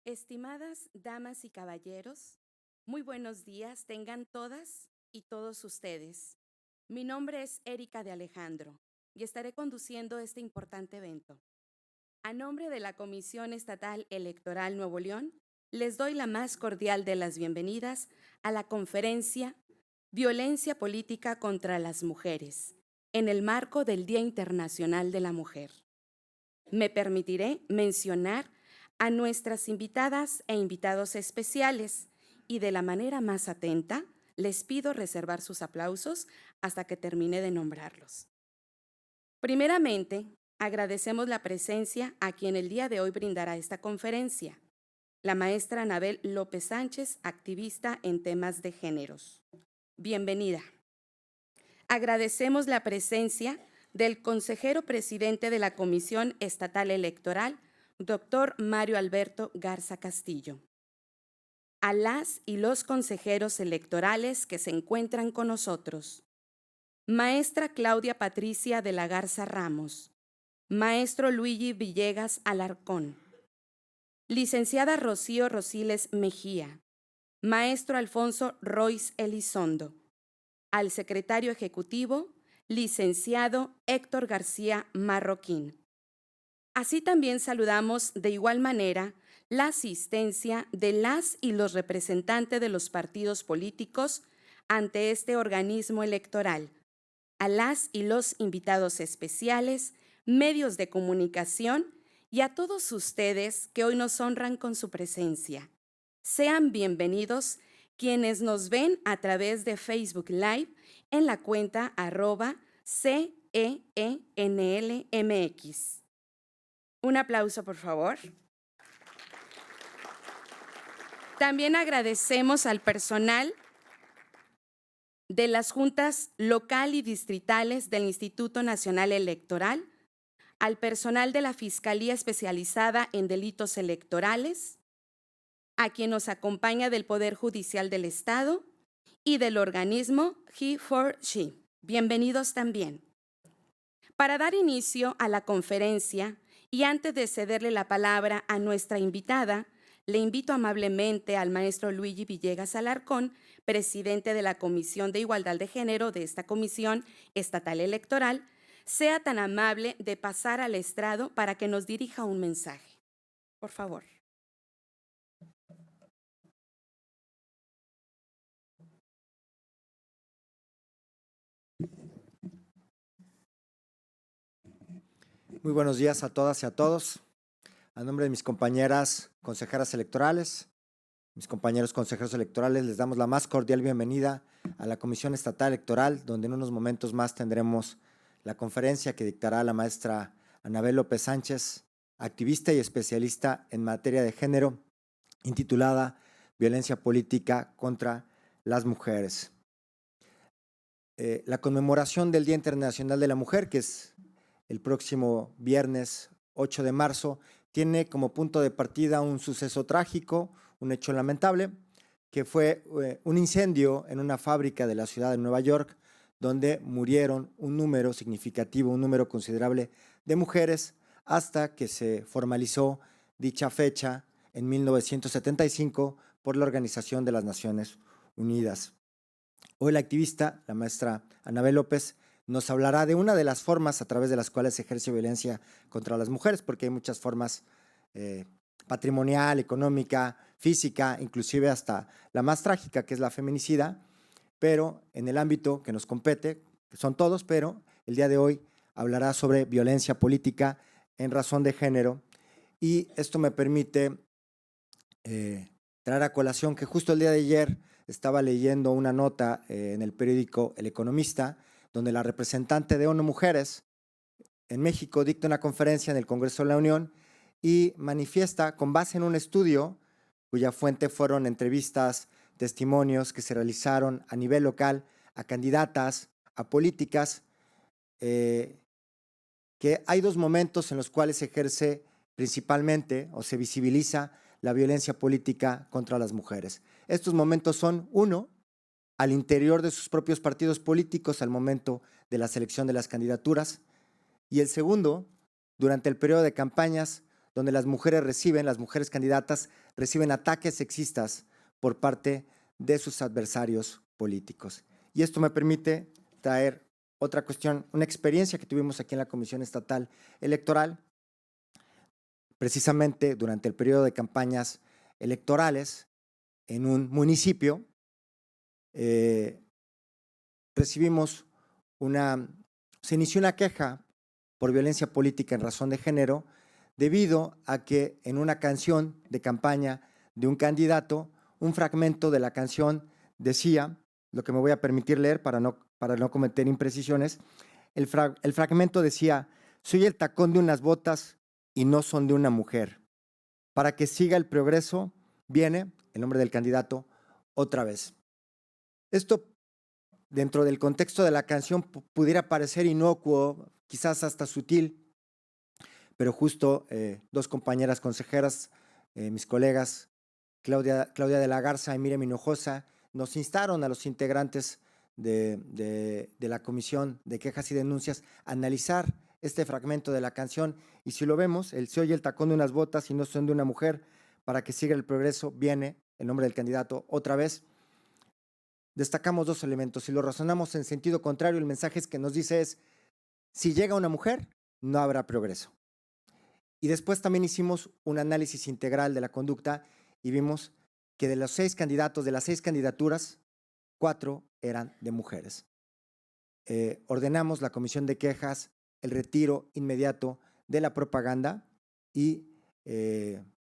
Estimadas damas y caballeros, muy buenos días tengan todas y todos ustedes. Mi nombre es Erika de Alejandro y estaré conduciendo este importante evento. A nombre de la Comisión Estatal Electoral Nuevo León, les doy la más cordial de las bienvenidas a la conferencia Violencia Política contra las Mujeres, en el marco del Día Internacional de la Mujer. Me permitiré mencionar a nuestras invitadas e invitados especiales y de la manera más atenta les pido reservar sus aplausos hasta que termine de nombrarlos. Primeramente, agradecemos la presencia a quien el día de hoy brindará esta conferencia, la maestra Anabel López Sánchez, activista en temas de géneros. Bienvenida. Agradecemos la presencia del consejero presidente de la Comisión Estatal Electoral, doctor Mario Alberto Garza Castillo. A las y los consejeros electorales que se encuentran con nosotros. Maestra Claudia Patricia de la Garza Ramos. Maestro Luigi Villegas Alarcón. Licenciada Rocío Rosiles Mejía. Maestro Alfonso Royce Elizondo. Al secretario ejecutivo, licenciado Héctor García Marroquín. Así también saludamos de igual manera la asistencia de las y los representantes de los partidos políticos ante este organismo electoral, a las y los invitados especiales, medios de comunicación y a todos ustedes que hoy nos honran con su presencia. Sean bienvenidos quienes nos ven a través de Facebook Live en la cuenta @CEENLMX. Un aplauso, por favor. También agradecemos al personal de las juntas local y distritales del Instituto Nacional Electoral, al personal de la Fiscalía Especializada en Delitos Electorales, a quien nos acompaña del Poder Judicial del Estado y del organismo He4She. Bienvenidos también. Para dar inicio a la conferencia y antes de cederle la palabra a nuestra invitada, le invito amablemente al maestro Luigi Villegas Alarcón, presidente de la Comisión de Igualdad de Género de esta Comisión Estatal Electoral, sea tan amable de pasar al estrado para que nos dirija un mensaje. Por favor. Muy buenos días a todas y a todos. A nombre de mis compañeras consejeras electorales, mis compañeros consejeros electorales, les damos la más cordial bienvenida a la Comisión Estatal Electoral, donde en unos momentos más tendremos la conferencia que dictará la maestra Anabel López Sánchez, activista y especialista en materia de género, intitulada Violencia Política contra las Mujeres. La conmemoración del Día Internacional de la Mujer, que es el próximo viernes 8 de marzo, tiene como punto de partida un suceso trágico, un hecho lamentable, que fue un incendio en una fábrica de la ciudad de Nueva York, donde murieron un número significativo, un número considerable de mujeres, hasta que se formalizó dicha fecha en 1975 por la Organización de las Naciones Unidas. Hoy la activista, la maestra Anabel López, nos hablará de una de las formas a través de las cuales se ejerce violencia contra las mujeres, porque hay muchas formas patrimonial, económica, física, inclusive hasta la más trágica, que es la feminicida, pero en el ámbito que nos compete, que son todos, pero el día de hoy hablará sobre violencia política en razón de género, y esto me permite traer a colación que justo el día de ayer estaba leyendo una nota en el periódico El Economista, donde la representante de ONU Mujeres en México dicta una conferencia en el Congreso de la Unión y manifiesta, con base en un estudio cuya fuente fueron entrevistas, testimonios que se realizaron a nivel local a candidatas, a políticas, que hay dos momentos en los cuales se ejerce principalmente o se visibiliza la violencia política contra las mujeres. Estos momentos son, uno, al interior de sus propios partidos políticos al momento de la selección de las candidaturas, y el segundo, durante el periodo de campañas, donde las mujeres candidatas reciben ataques sexistas por parte de sus adversarios políticos. Y esto me permite traer otra cuestión, una experiencia que tuvimos aquí en la Comisión Estatal Electoral, precisamente durante el periodo de campañas electorales en un municipio. Se inició una queja por violencia política en razón de género debido a que en una canción de campaña de un candidato, un fragmento de la canción decía, lo que me voy a permitir leer para no cometer imprecisiones, el fragmento decía: soy el tacón de unas botas y no son de una mujer. Para que siga el progreso, viene el nombre del candidato otra vez. Esto, dentro del contexto de la canción, pudiera parecer inocuo, quizás hasta sutil, pero justo dos compañeras consejeras, mis colegas Claudia de la Garza y Miriam Hinojosa, nos instaron a los integrantes de la Comisión de Quejas y Denuncias a analizar este fragmento de la canción, y si lo vemos, el se oye el tacón de unas botas y no son de una mujer, para que siga el progreso, viene el nombre del candidato otra vez. Destacamos dos elementos. Si lo razonamos en sentido contrario, el mensaje que nos dice es: si llega una mujer, no habrá progreso. Y después también hicimos un análisis integral de la conducta y vimos que de los 6 candidatos, de las 6 candidaturas, 4 eran de mujeres. Ordenamos la comisión de quejas el retiro inmediato de la propaganda y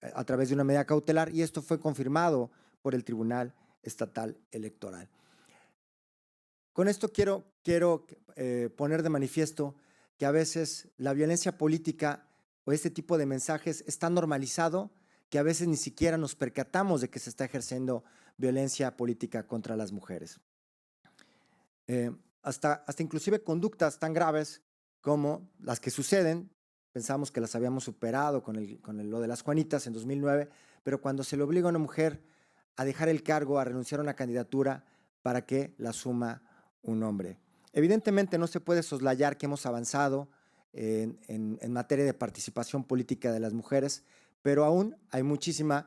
a través de una medida cautelar, y esto fue confirmado por el Tribunal Estatal Electoral. Con esto quiero poner de manifiesto que a veces la violencia política o este tipo de mensajes está normalizado, que a veces ni siquiera nos percatamos de que se está ejerciendo violencia política contra las mujeres. Hasta inclusive conductas tan graves como las que suceden, pensamos que las habíamos superado con lo de las Juanitas en 2009, pero cuando se le obliga a una mujer a dejar el cargo, a renunciar a una candidatura para que la asuma un hombre. Evidentemente no se puede soslayar que hemos avanzado en materia de participación política de las mujeres, pero aún hay muchísima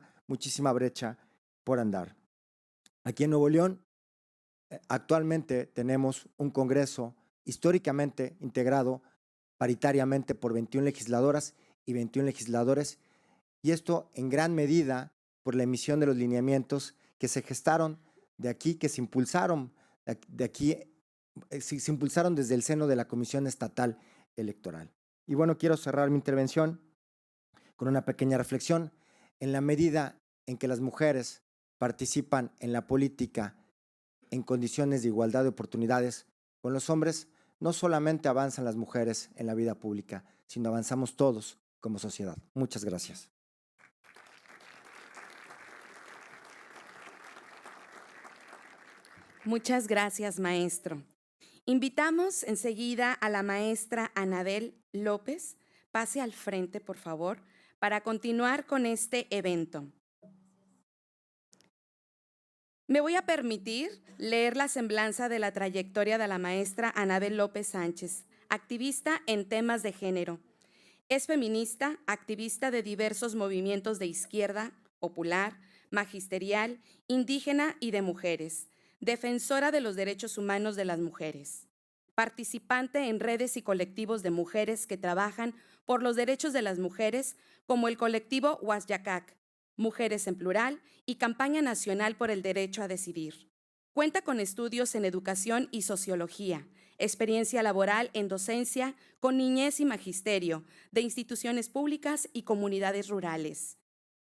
brecha por andar. Aquí en Nuevo León, actualmente tenemos un Congreso históricamente integrado paritariamente por 21 legisladoras y 21 legisladores, y esto en gran medida por la emisión de los lineamientos que se gestaron de aquí, que se impulsaron se impulsaron desde el seno de la Comisión Estatal Electoral. Y bueno, quiero cerrar mi intervención con una pequeña reflexión. En la medida en que las mujeres participan en la política en condiciones de igualdad de oportunidades con los hombres, no solamente avanzan las mujeres en la vida pública, sino avanzamos todos como sociedad. Muchas gracias. Muchas gracias, maestro. Invitamos enseguida a la maestra Anabel López. Pase al frente, por favor, para continuar con este evento. Me voy a permitir leer la semblanza de la trayectoria de la maestra Anabel López Sánchez, activista en temas de género. Es feminista, activista de diversos movimientos de izquierda, popular, magisterial, indígena y de mujeres, defensora de los derechos humanos de las mujeres, participante en redes y colectivos de mujeres que trabajan por los derechos de las mujeres, como el colectivo Huasyacac, Mujeres en Plural y Campaña Nacional por el Derecho a Decidir. Cuenta con estudios en educación y sociología, experiencia laboral en docencia con niñez y magisterio de instituciones públicas y comunidades rurales,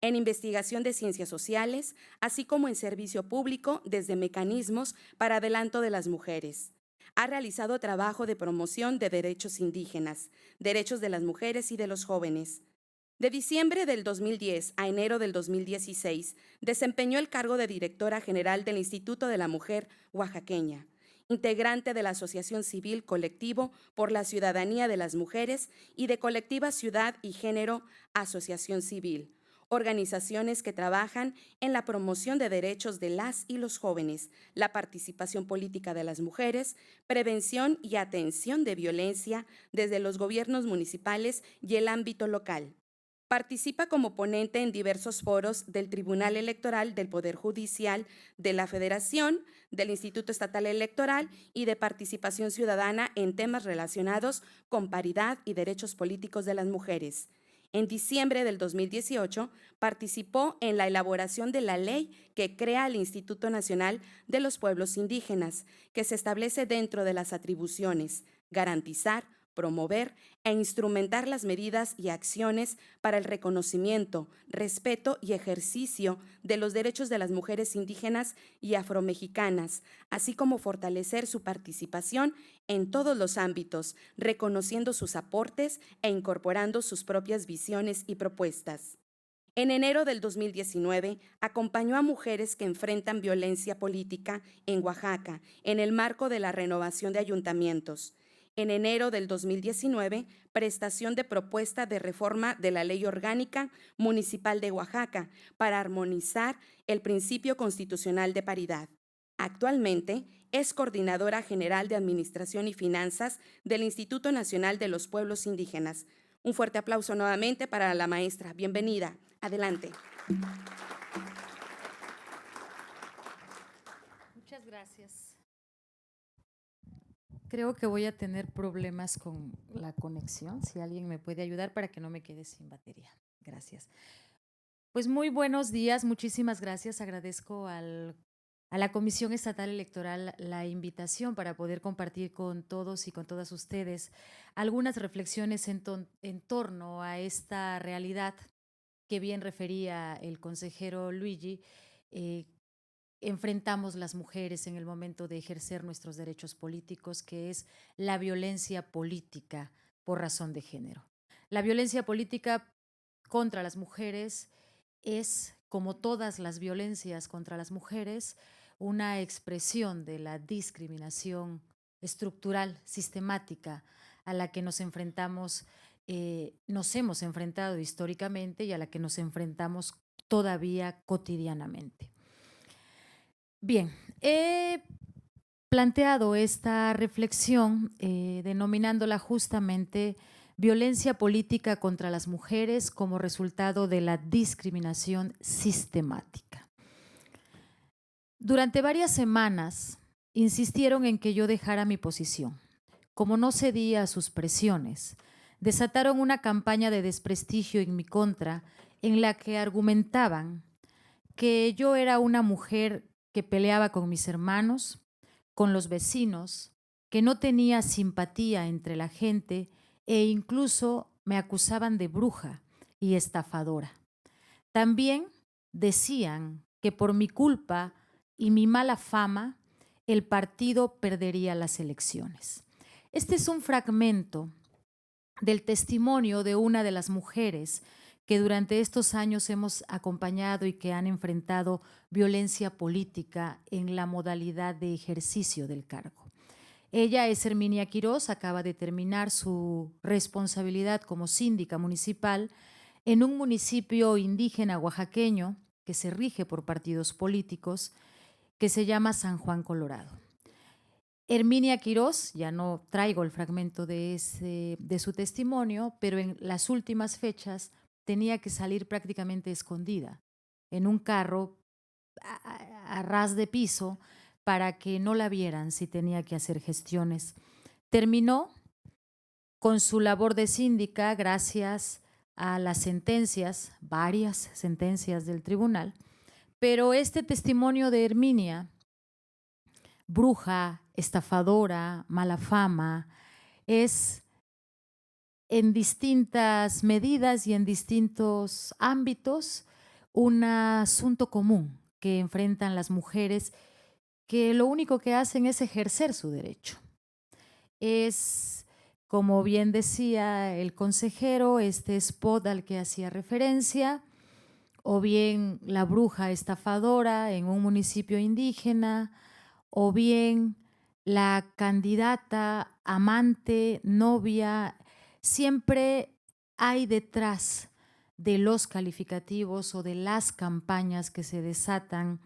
en investigación de ciencias sociales, así como en servicio público desde mecanismos para adelanto de las mujeres. Ha realizado trabajo de promoción de derechos indígenas, derechos de las mujeres y de los jóvenes. De diciembre del 2010 a enero del 2016, desempeñó el cargo de directora general del Instituto de la Mujer Oaxaqueña, integrante de la Asociación Civil Colectivo por la Ciudadanía de las Mujeres y de Colectiva Ciudad y Género Asociación Civil, organizaciones que trabajan en la promoción de derechos de las y los jóvenes, la participación política de las mujeres, prevención y atención de violencia desde los gobiernos municipales y el ámbito local. Participa como ponente en diversos foros del Tribunal Electoral del Poder Judicial de la Federación, del Instituto Estatal Electoral y de Participación Ciudadana en temas relacionados con paridad y derechos políticos de las mujeres. En diciembre del 2018, participó en la elaboración de la ley que crea el Instituto Nacional de los Pueblos Indígenas, que se establece dentro de las atribuciones garantizar, promover e instrumentar las medidas y acciones para el reconocimiento, respeto y ejercicio de los derechos de las mujeres indígenas y afromexicanas, así como fortalecer su participación en todos los ámbitos, reconociendo sus aportes e incorporando sus propias visiones y propuestas. En enero del 2019, acompañó a mujeres que enfrentan violencia política en Oaxaca, en el marco de la renovación de ayuntamientos. En enero del 2019, prestación de propuesta de reforma de la Ley Orgánica Municipal de Oaxaca para armonizar el principio constitucional de paridad. Actualmente es coordinadora general de Administración y Finanzas del Instituto Nacional de los Pueblos Indígenas. Un fuerte aplauso nuevamente para la maestra. Bienvenida. Adelante. Muchas gracias. Creo que voy a tener problemas con la conexión. Si alguien me puede ayudar para que no me quede sin batería. Gracias. Pues muy buenos días. Muchísimas gracias. Agradezco a la Comisión Estatal Electoral la invitación para poder compartir con todos y con todas ustedes algunas reflexiones en torno a esta realidad que bien refería el consejero Luigi. Enfrentamos las mujeres en el momento de ejercer nuestros derechos políticos, que es la violencia política por razón de género. La violencia política contra las mujeres es, como todas las violencias contra las mujeres, una expresión de la discriminación estructural, sistemática, a la que nos enfrentamos, nos hemos enfrentado históricamente y a la que nos enfrentamos todavía cotidianamente. Bien, he planteado esta reflexión denominándola justamente violencia política contra las mujeres como resultado de la discriminación sistemática. Durante varias semanas insistieron en que yo dejara mi posición. Como no cedía a sus presiones, desataron una campaña de desprestigio en mi contra en la que argumentaban que yo era una mujer que peleaba con mis hermanos, con los vecinos, que no tenía simpatía entre la gente e incluso me acusaban de bruja y estafadora. También decían que por mi culpa y mi mala fama, el partido perdería las elecciones. Este es un fragmento del testimonio de una de las mujeres que durante estos años hemos acompañado y que han enfrentado violencia política en la modalidad de ejercicio del cargo. Ella es Herminia Quirós, acaba de terminar su responsabilidad como síndica municipal en un municipio indígena oaxaqueño que se rige por partidos políticos, que se llama San Juan Colorado. Herminia Quirós, ya no traigo el fragmento de su testimonio, pero en las últimas fechas tenía que salir prácticamente escondida en un carro a ras de piso para que no la vieran si tenía que hacer gestiones. Terminó con su labor de síndica gracias a las sentencias, varias sentencias del tribunal, pero este testimonio de Herminia, bruja, estafadora, mala fama, es en distintas medidas y en distintos ámbitos un asunto común que enfrentan las mujeres que lo único que hacen es ejercer su derecho. Es, como bien decía el consejero, este spot al que hacía referencia, o bien la bruja estafadora en un municipio indígena, o bien la candidata, amante, novia. Siempre hay detrás de los calificativos o de las campañas que se desatan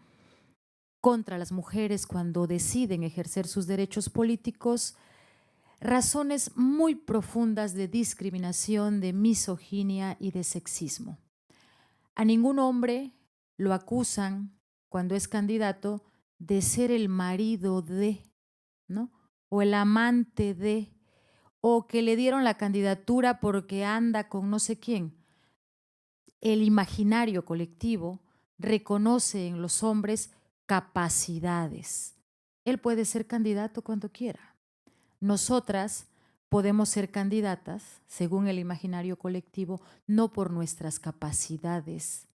contra las mujeres cuando deciden ejercer sus derechos políticos razones muy profundas de discriminación, de misoginia y de sexismo. A ningún hombre lo acusan cuando es candidato de ser el marido de, ¿no? O el amante de, o que le dieron la candidatura porque anda con no sé quién. El imaginario colectivo reconoce en los hombres capacidades. Él puede ser candidato cuando quiera. Nosotras podemos ser candidatas, según el imaginario colectivo, no por nuestras capacidades,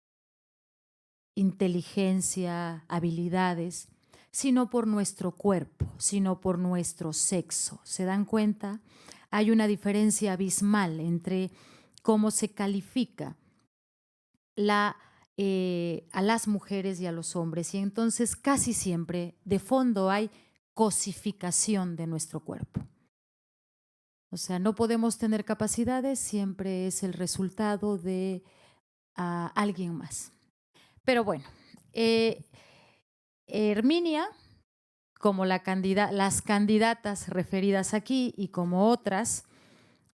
inteligencia, habilidades, sino por nuestro cuerpo, sino por nuestro sexo. ¿Se dan cuenta? Hay una diferencia abismal entre cómo se califica a las mujeres y a los hombres, y entonces casi siempre de fondo hay cosificación de nuestro cuerpo. O sea, no podemos tener capacidades, siempre es el resultado de alguien más. Pero bueno, Herminia, como las candidatas referidas aquí y como otras,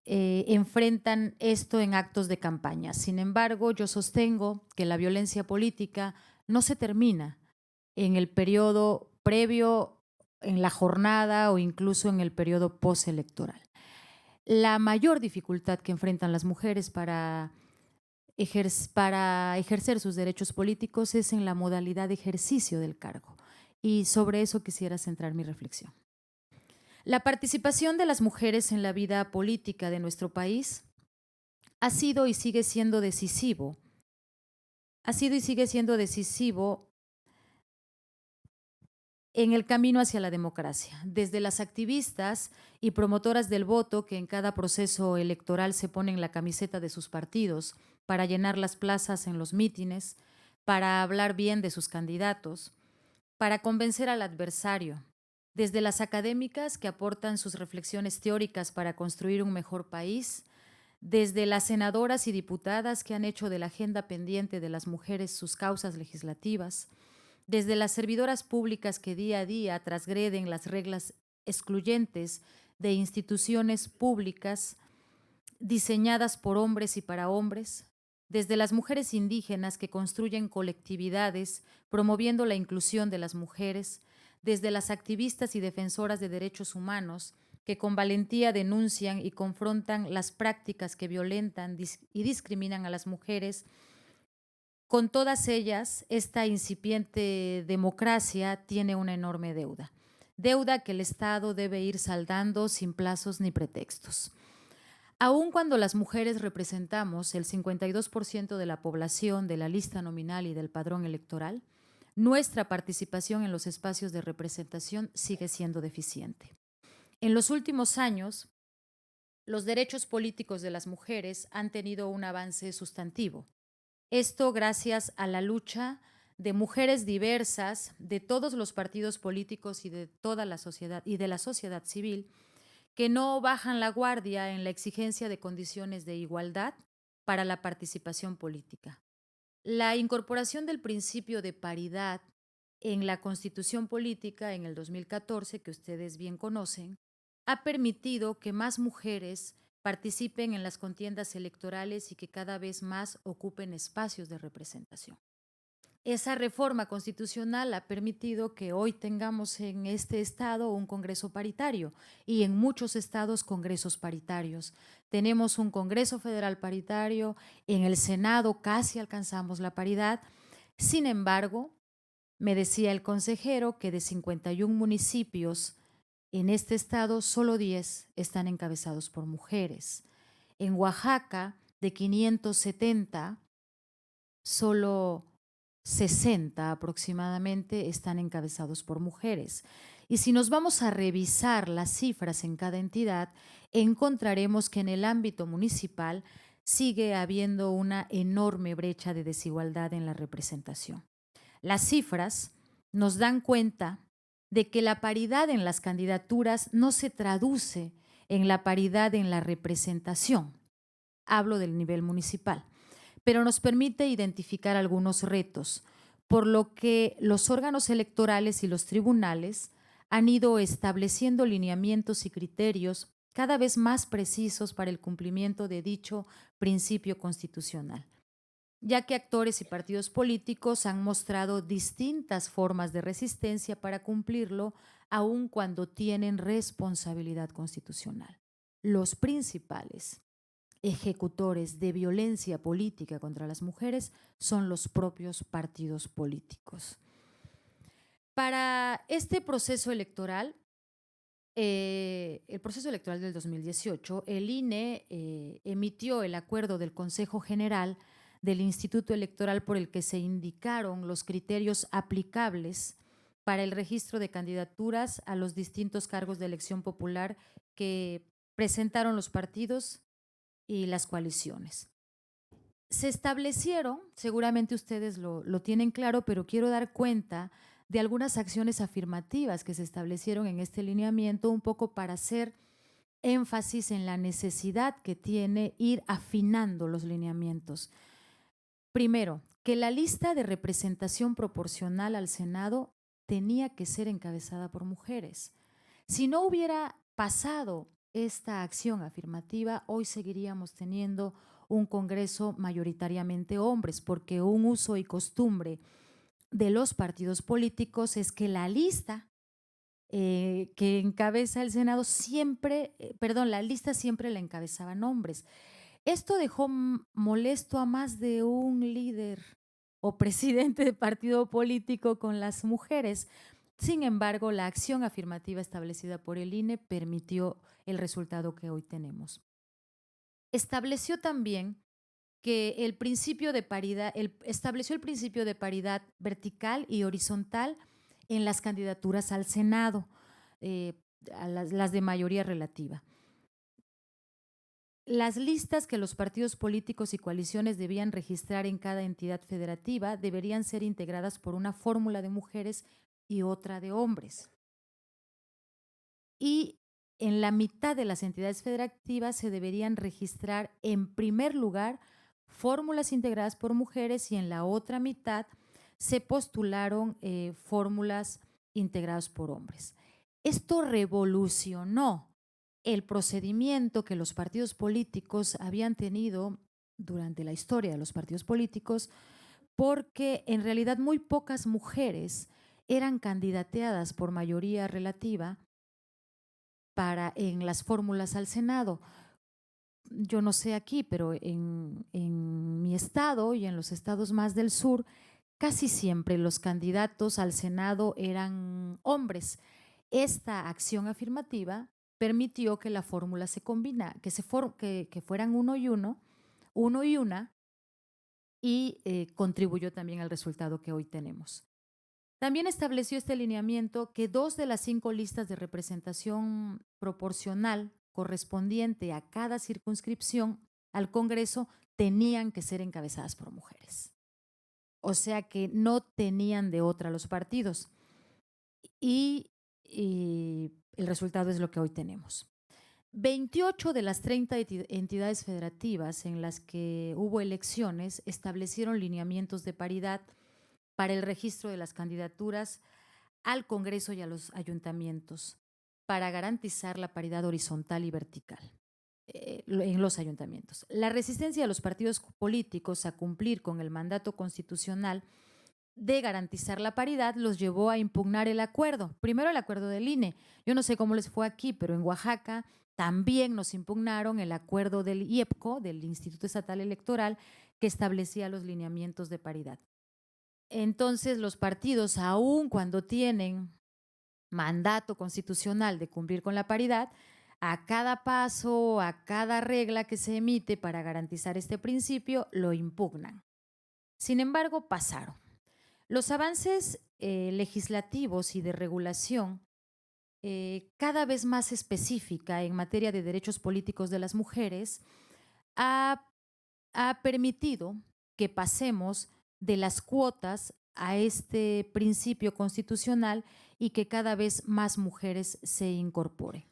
enfrentan esto en actos de campaña. Sin embargo, yo sostengo que la violencia política no se termina en el periodo previo, en la jornada o incluso en el periodo postelectoral. La mayor dificultad que enfrentan las mujeres para ejercer sus derechos políticos es en la modalidad de ejercicio del cargo. Y sobre eso quisiera centrar mi reflexión. La participación de las mujeres en la vida política de nuestro país ha sido y sigue siendo decisivo. Ha sido y sigue siendo decisivo en el camino hacia la democracia. Desde las activistas y promotoras del voto que en cada proceso electoral se ponen la camiseta de sus partidos para llenar las plazas en los mítines, para hablar bien de sus candidatos, para convencer al adversario, desde las académicas que aportan sus reflexiones teóricas para construir un mejor país, desde las senadoras y diputadas que han hecho de la agenda pendiente de las mujeres sus causas legislativas, desde las servidoras públicas que día a día transgreden las reglas excluyentes de instituciones públicas diseñadas por hombres y para hombres, desde las mujeres indígenas que construyen colectividades promoviendo la inclusión de las mujeres, desde las activistas y defensoras de derechos humanos que con valentía denuncian y confrontan las prácticas que violentan y discriminan a las mujeres. Con todas ellas, esta incipiente democracia tiene una enorme deuda. Deuda que el Estado debe ir saldando sin plazos ni pretextos. Aun cuando las mujeres representamos el 52% de la población de la lista nominal y del padrón electoral, nuestra participación en los espacios de representación sigue siendo deficiente. En los últimos años, los derechos políticos de las mujeres han tenido un avance sustantivo. Esto gracias a la lucha de mujeres diversas de todos los partidos políticos y de toda la sociedad y de la sociedad civil que no bajan la guardia en la exigencia de condiciones de igualdad para la participación política. La incorporación del principio de paridad en la Constitución Política en el 2014, que ustedes bien conocen, ha permitido que más mujeres participen en las contiendas electorales y que cada vez más ocupen espacios de representación. Esa reforma constitucional ha permitido que hoy tengamos en este estado un Congreso paritario y en muchos estados congresos paritarios. Tenemos un Congreso Federal paritario, en el Senado casi alcanzamos la paridad. Sin embargo, me decía el consejero que de 51 municipios en este estado, solo 10 están encabezados por mujeres. En Oaxaca, de 570, solo 60 aproximadamente están encabezados por mujeres. Y si nos vamos a revisar las cifras en cada entidad, encontraremos que en el ámbito municipal sigue habiendo una enorme brecha de desigualdad en la representación. Las cifras nos dan cuenta de que la paridad en las candidaturas no se traduce en la paridad en la representación. Hablo del nivel municipal, pero nos permite identificar algunos retos, por lo que los órganos electorales y los tribunales han ido estableciendo lineamientos y criterios cada vez más precisos para el cumplimiento de dicho principio constitucional, ya que actores y partidos políticos han mostrado distintas formas de resistencia para cumplirlo, aun cuando tienen responsabilidad constitucional. Los principales ejecutores de violencia política contra las mujeres son los propios partidos políticos. Para este proceso electoral, el proceso electoral del 2018, el INE emitió el acuerdo del Consejo General del Instituto Electoral por el que se indicaron los criterios aplicables para el registro de candidaturas a los distintos cargos de elección popular que presentaron los partidos y las coaliciones. Se establecieron, seguramente ustedes lo tienen claro, pero quiero dar cuenta de algunas acciones afirmativas que se establecieron en este lineamiento, un poco para hacer énfasis en la necesidad que tiene ir afinando los lineamientos. Primero, que la lista de representación proporcional al Senado tenía que ser encabezada por mujeres. Si no hubiera pasado esta acción afirmativa, hoy seguiríamos teniendo un Congreso mayoritariamente hombres, porque un uso y costumbre de los partidos políticos es que la lista que encabeza el Senado la lista siempre la encabezaban hombres. Esto dejó molesto a más de un líder o presidente de partido político con las mujeres. Sin embargo, la acción afirmativa establecida por el INE permitió el resultado que hoy tenemos. Estableció también que estableció el principio de paridad vertical y horizontal en las candidaturas al Senado, a las de mayoría relativa. Las listas que los partidos políticos y coaliciones debían registrar en cada entidad federativa deberían ser integradas por una fórmula de mujeres y otra de hombres. Y en la mitad de las entidades federativas se deberían registrar en primer lugar fórmulas integradas por mujeres y en la otra mitad se postularon fórmulas integradas por hombres. Esto revolucionó el procedimiento que los partidos políticos habían tenido durante la historia de los partidos políticos, porque en realidad muy pocas mujeres eran candidateadas por mayoría relativa en las fórmulas al Senado. Yo no sé aquí, pero en mi estado y en los estados más del sur, casi siempre los candidatos al Senado eran hombres. Esta acción afirmativa permitió que la fórmula se combinara, que fueran uno y una, y contribuyó también al resultado que hoy tenemos. También estableció este lineamiento que 2 de las 5 listas de representación proporcional correspondiente a cada circunscripción al Congreso tenían que ser encabezadas por mujeres. O sea que no tenían de otra los partidos. Y el resultado es lo que hoy tenemos. 28 de las 30 entidades federativas en las que hubo elecciones establecieron lineamientos de paridad para el registro de las candidaturas al Congreso y a los ayuntamientos para garantizar la paridad horizontal y vertical en los ayuntamientos. La resistencia de los partidos políticos a cumplir con el mandato constitucional de garantizar la paridad los llevó a impugnar el acuerdo. Primero el acuerdo del INE. Yo no sé cómo les fue aquí, pero en Oaxaca también nos impugnaron el acuerdo del IEPCO, del Instituto Estatal Electoral, que establecía los lineamientos de paridad. Entonces los partidos, aun cuando tienen mandato constitucional de cumplir con la paridad, a cada paso, a cada regla que se emite para garantizar este principio, lo impugnan. Sin embargo, pasaron. Los avances legislativos y de regulación cada vez más específica en materia de derechos políticos de las mujeres ha permitido que pasemos de las cuotas a este principio constitucional y que cada vez más mujeres se incorporen.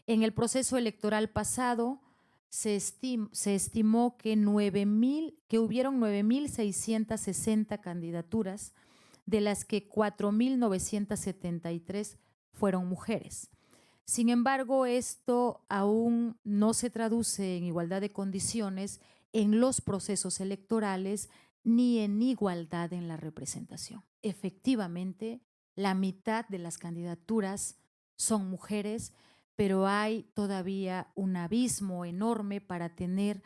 En el proceso electoral pasado se estimó que hubieron 9.660 candidaturas, de las que 4.973 fueron mujeres. Sin embargo, esto aún no se traduce en igualdad de condiciones en los procesos electorales ni en igualdad en la representación. Efectivamente, la mitad de las candidaturas son mujeres, pero hay todavía un abismo enorme para tener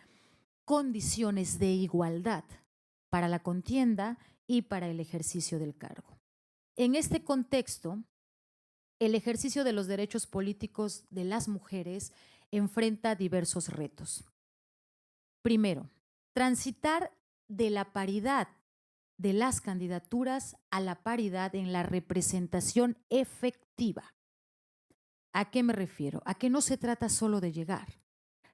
condiciones de igualdad para la contienda y para el ejercicio del cargo. En este contexto, el ejercicio de los derechos políticos de las mujeres enfrenta diversos retos. Primero, transitar de la paridad de las candidaturas a la paridad en la representación efectiva. ¿A qué me refiero? A que no se trata solo de llegar.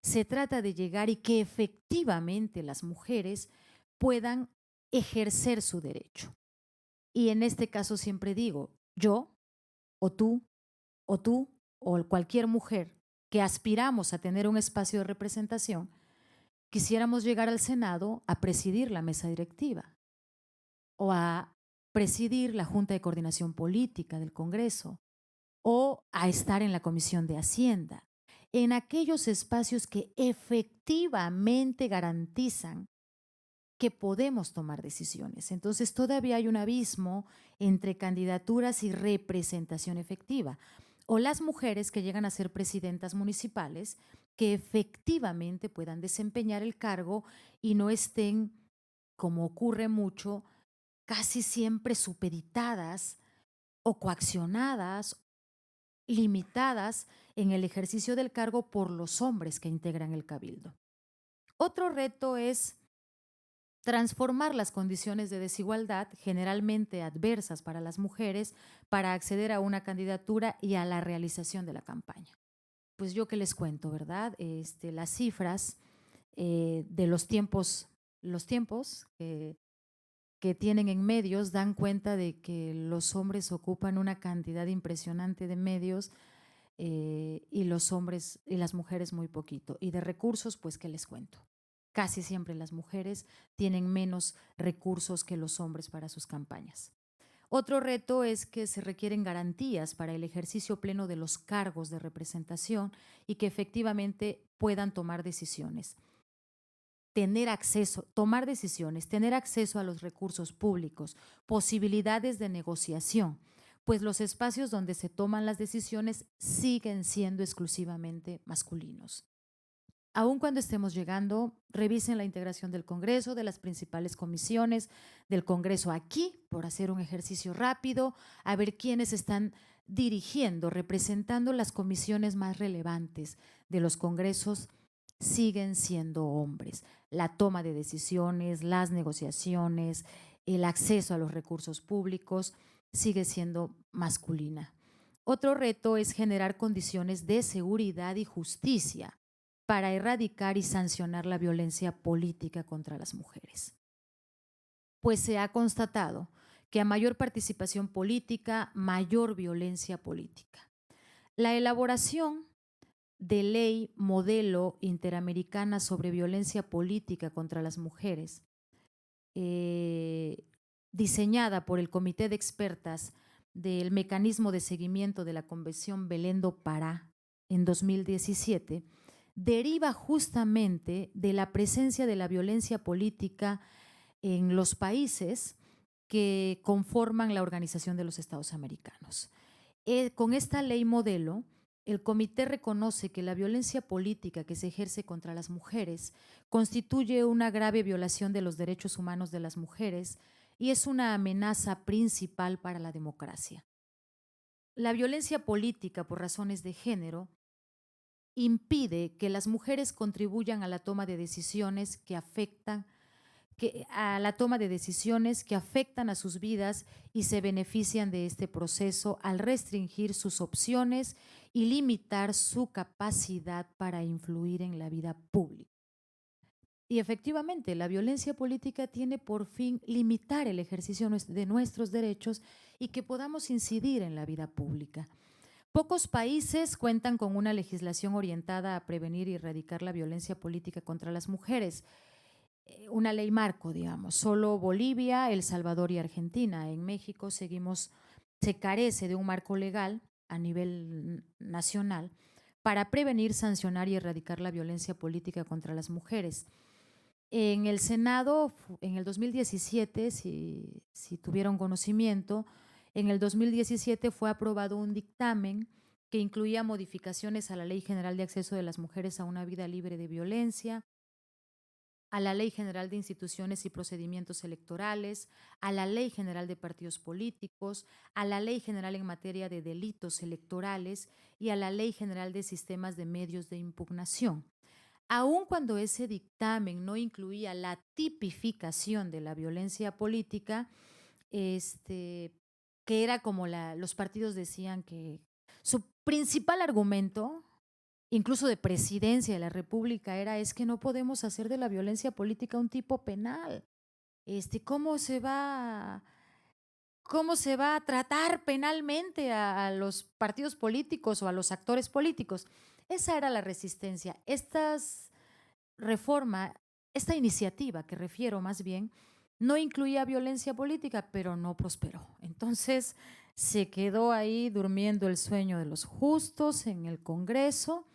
Se trata de llegar y que efectivamente las mujeres puedan ejercer su derecho. Y en este caso siempre digo, yo o tú o tú o cualquier mujer que aspiramos a tener un espacio de representación, quisiéramos llegar al Senado a presidir la mesa directiva o a presidir la Junta de Coordinación Política del Congreso o a estar en la Comisión de Hacienda, en aquellos espacios que efectivamente garantizan que podemos tomar decisiones. Entonces todavía hay un abismo entre candidaturas y representación efectiva. O las mujeres que llegan a ser presidentas municipales que efectivamente puedan desempeñar el cargo y no estén, como ocurre mucho, casi siempre supeditadas o coaccionadas, limitadas en el ejercicio del cargo por los hombres que integran el cabildo. Otro reto es transformar las condiciones de desigualdad, generalmente adversas para las mujeres, para acceder a una candidatura y a la realización de la campaña. Pues yo qué les cuento, ¿verdad? Las cifras de los tiempos que tienen en medios dan cuenta de que los hombres ocupan una cantidad impresionante de medios y los hombres y las mujeres muy poquito. Y de recursos, pues, ¿qué les cuento? Casi siempre las mujeres tienen menos recursos que los hombres para sus campañas. Otro reto es que se requieren garantías para el ejercicio pleno de los cargos de representación y que efectivamente puedan tomar decisiones. Tomar decisiones, tener acceso a los recursos públicos, posibilidades de negociación, pues los espacios donde se toman las decisiones siguen siendo exclusivamente masculinos. Aun cuando estemos llegando, revisen la integración del Congreso, de las principales comisiones del Congreso aquí, por hacer un ejercicio rápido, a ver quiénes están dirigiendo, representando las comisiones más relevantes de los congresos. Siguen siendo hombres. La toma de decisiones, las negociaciones, el acceso a los recursos públicos sigue siendo masculina. Otro reto es generar condiciones de seguridad y justicia para erradicar y sancionar la violencia política contra las mujeres. Pues se ha constatado que a mayor participación política, mayor violencia política. La elaboración de ley modelo interamericana sobre violencia política contra las mujeres, diseñada por el Comité de Expertas del Mecanismo de Seguimiento de la Convención Belén do Pará en 2017, deriva justamente de la presencia de la violencia política en los países que conforman la Organización de los Estados Americanos. Con esta ley modelo, el comité reconoce que la violencia política que se ejerce contra las mujeres constituye una grave violación de los derechos humanos de las mujeres y es una amenaza principal para la democracia. La violencia política por razones de género impide que las mujeres contribuyan a la toma de decisiones que afectan a sus vidas y se benefician de este proceso al restringir sus opciones y limitar su capacidad para influir en la vida pública. Y efectivamente, la violencia política tiene por fin limitar el ejercicio de nuestros derechos y que podamos incidir en la vida pública. Pocos países cuentan con una legislación orientada a prevenir y erradicar la violencia política contra las mujeres. Una ley marco, digamos. Solo Bolivia, El Salvador y Argentina. En México se carece de un marco legal a nivel nacional para prevenir, sancionar y erradicar la violencia política contra las mujeres. En el Senado, en el 2017, si tuvieron conocimiento, en el 2017 fue aprobado un dictamen que incluía modificaciones a la Ley General de Acceso de las Mujeres a una Vida Libre de Violencia, a la Ley General de Instituciones y Procedimientos Electorales, a la Ley General de Partidos Políticos, a la Ley General en materia de delitos electorales y a la Ley General de Sistemas de Medios de Impugnación. Aun cuando ese dictamen no incluía la tipificación de la violencia política, que era como los partidos decían que su principal argumento, incluso de presidencia de la República, es que no podemos hacer de la violencia política un tipo penal. ¿Cómo se va a tratar penalmente a los partidos políticos o a los actores políticos? Esa era la resistencia. Esta iniciativa que refiero más bien, no incluía violencia política, pero no prosperó. Entonces se quedó ahí durmiendo el sueño de los justos en el Congreso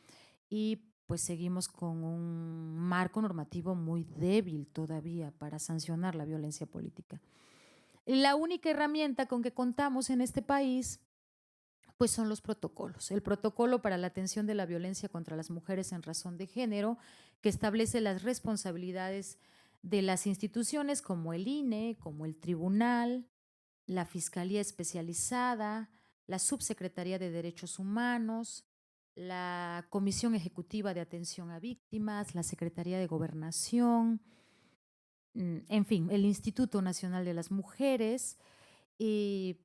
y pues seguimos con un marco normativo muy débil todavía para sancionar la violencia política. La única herramienta con que contamos en este país pues son los protocolos. El protocolo para la atención de la violencia contra las mujeres en razón de género, que establece las responsabilidades de las instituciones como el INE, como el Tribunal, la Fiscalía Especializada, la Subsecretaría de Derechos Humanos, la Comisión Ejecutiva de Atención a Víctimas, la Secretaría de Gobernación, en fin, el Instituto Nacional de las Mujeres y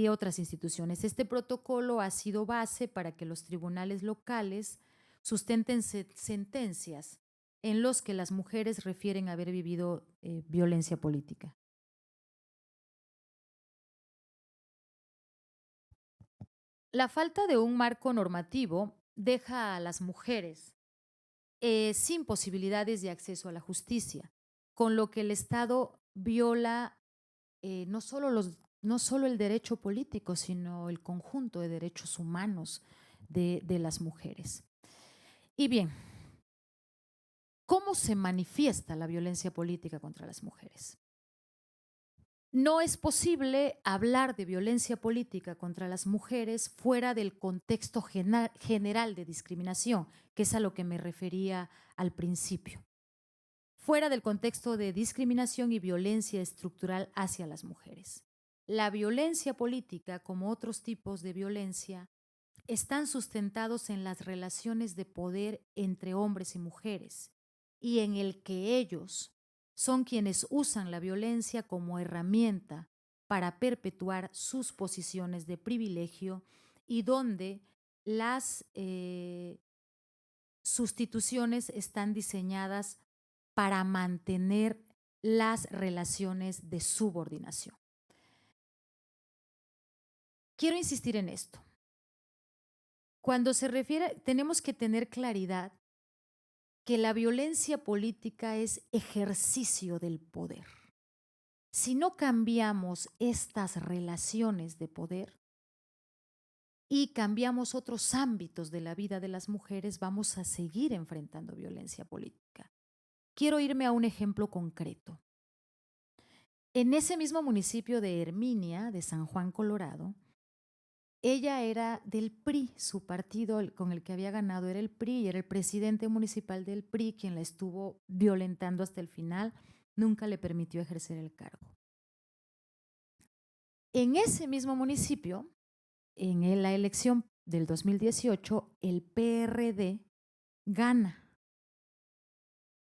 otras instituciones. Este protocolo ha sido base para que los tribunales locales sustenten sentencias en los que las mujeres refieren haber vivido violencia política. La falta de un marco normativo deja a las mujeres sin posibilidades de acceso a la justicia, con lo que el Estado viola no solo el derecho político, sino el conjunto de derechos humanos de las mujeres. Y bien, ¿cómo se manifiesta la violencia política contra las mujeres? No es posible hablar de violencia política contra las mujeres fuera del contexto general de discriminación, que es a lo que me refería al principio. Fuera del contexto de discriminación y violencia estructural hacia las mujeres. La violencia política, como otros tipos de violencia, están sustentados en las relaciones de poder entre hombres y mujeres y en el que ellos son quienes usan la violencia como herramienta para perpetuar sus posiciones de privilegio y donde las sustituciones están diseñadas para mantener las relaciones de subordinación. Quiero insistir en esto. Cuando se refiere, tenemos que tener claridad que la violencia política es ejercicio del poder. Si no cambiamos estas relaciones de poder y cambiamos otros ámbitos de la vida de las mujeres, vamos a seguir enfrentando violencia política. Quiero irme a un ejemplo concreto. En ese mismo municipio de Herminia, de San Juan, Colorado, ella era del PRI, su partido con el que había ganado era el PRI y era el presidente municipal del PRI quien la estuvo violentando hasta el final, nunca le permitió ejercer el cargo. En ese mismo municipio, en la elección del 2018, el PRD gana.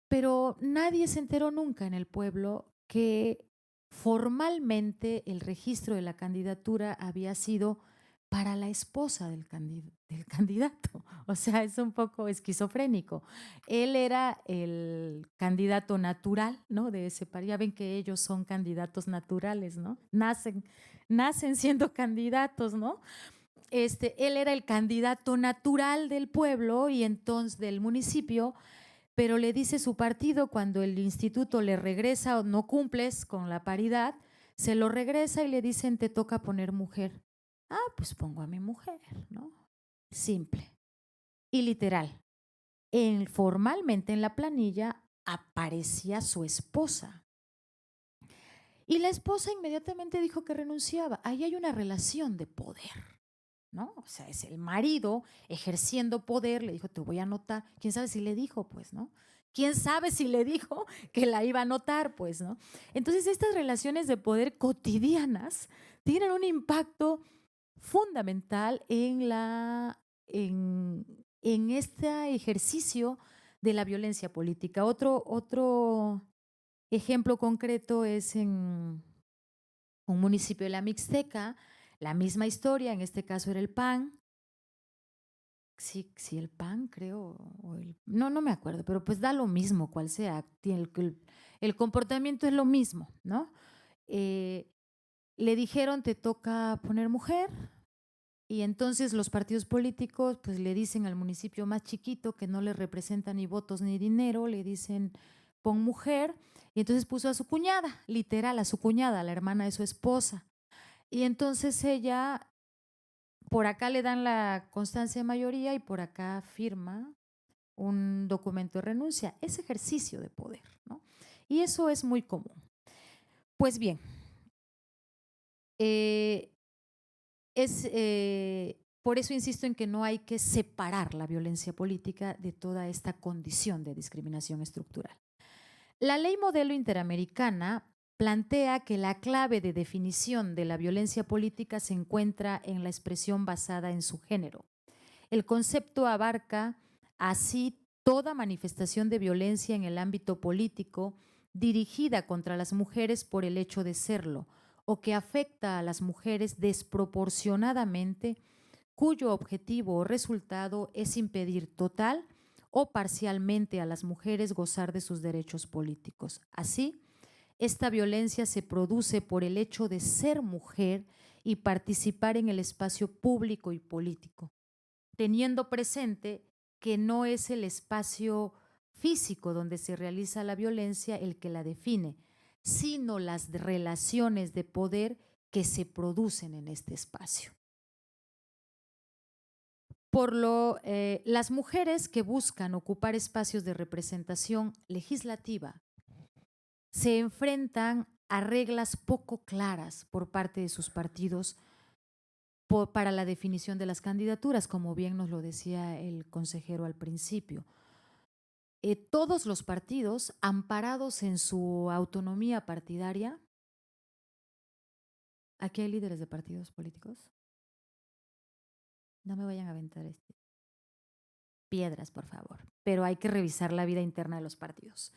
Pero nadie se enteró nunca en el pueblo que formalmente el registro de la candidatura había sido para la esposa del candidato. O sea, es un poco esquizofrénico. Él era el candidato natural, ¿no? De ese país. Ya ven que ellos son candidatos naturales, ¿no? Nacen siendo candidatos, ¿no? Él era el candidato natural del pueblo y entonces del municipio, pero le dice su partido cuando el instituto le regresa o no cumples con la paridad, se lo regresa y le dicen te toca poner mujer. Pues pongo a mi mujer, ¿no? Simple y literal. Formalmente en la planilla aparecía su esposa. Y la esposa inmediatamente dijo que renunciaba. Ahí hay una relación de poder, ¿no? O sea, es el marido ejerciendo poder, le dijo, te voy a anotar. ¿Quién sabe si le dijo, pues, no? ¿Quién sabe si le dijo que la iba a anotar, pues, no? Entonces, estas relaciones de poder cotidianas tienen un impacto fundamental en este ejercicio de la violencia política. Otro ejemplo concreto es en un municipio de la Mixteca, la misma historia, en este caso era el PAN. Sí, el PAN, creo, no me acuerdo, pero pues da lo mismo cual sea, el comportamiento es lo mismo, ¿no? Le dijeron, te toca poner mujer, y entonces los partidos políticos pues le dicen al municipio más chiquito que no le representa ni votos ni dinero, le dicen pon mujer, y entonces puso a su cuñada, literal, a su cuñada, la hermana de su esposa. Y entonces ella, por acá le dan la constancia de mayoría y por acá firma un documento de renuncia. Es ejercicio de poder, ¿no? Y eso es muy común. Pues bien, por eso insisto en que no hay que separar la violencia política de toda esta condición de discriminación estructural. La ley modelo interamericana plantea que la clave de definición de la violencia política se encuentra en la expresión basada en su género. El concepto abarca así toda manifestación de violencia en el ámbito político dirigida contra las mujeres por el hecho de serlo, o que afecta a las mujeres desproporcionadamente, cuyo objetivo o resultado es impedir total o parcialmente a las mujeres gozar de sus derechos políticos. Así, esta violencia se produce por el hecho de ser mujer y participar en el espacio público y político, teniendo presente que no es el espacio físico donde se realiza la violencia el que la define, sino las relaciones de poder que se producen en este espacio. Las mujeres que buscan ocupar espacios de representación legislativa se enfrentan a reglas poco claras por parte de sus partidos para la definición de las candidaturas, como bien nos lo decía el consejero al principio. Todos los partidos, amparados en su autonomía partidaria, aquí hay líderes de partidos políticos, no me vayan a aventar piedras, por favor, pero hay que revisar la vida interna de los partidos.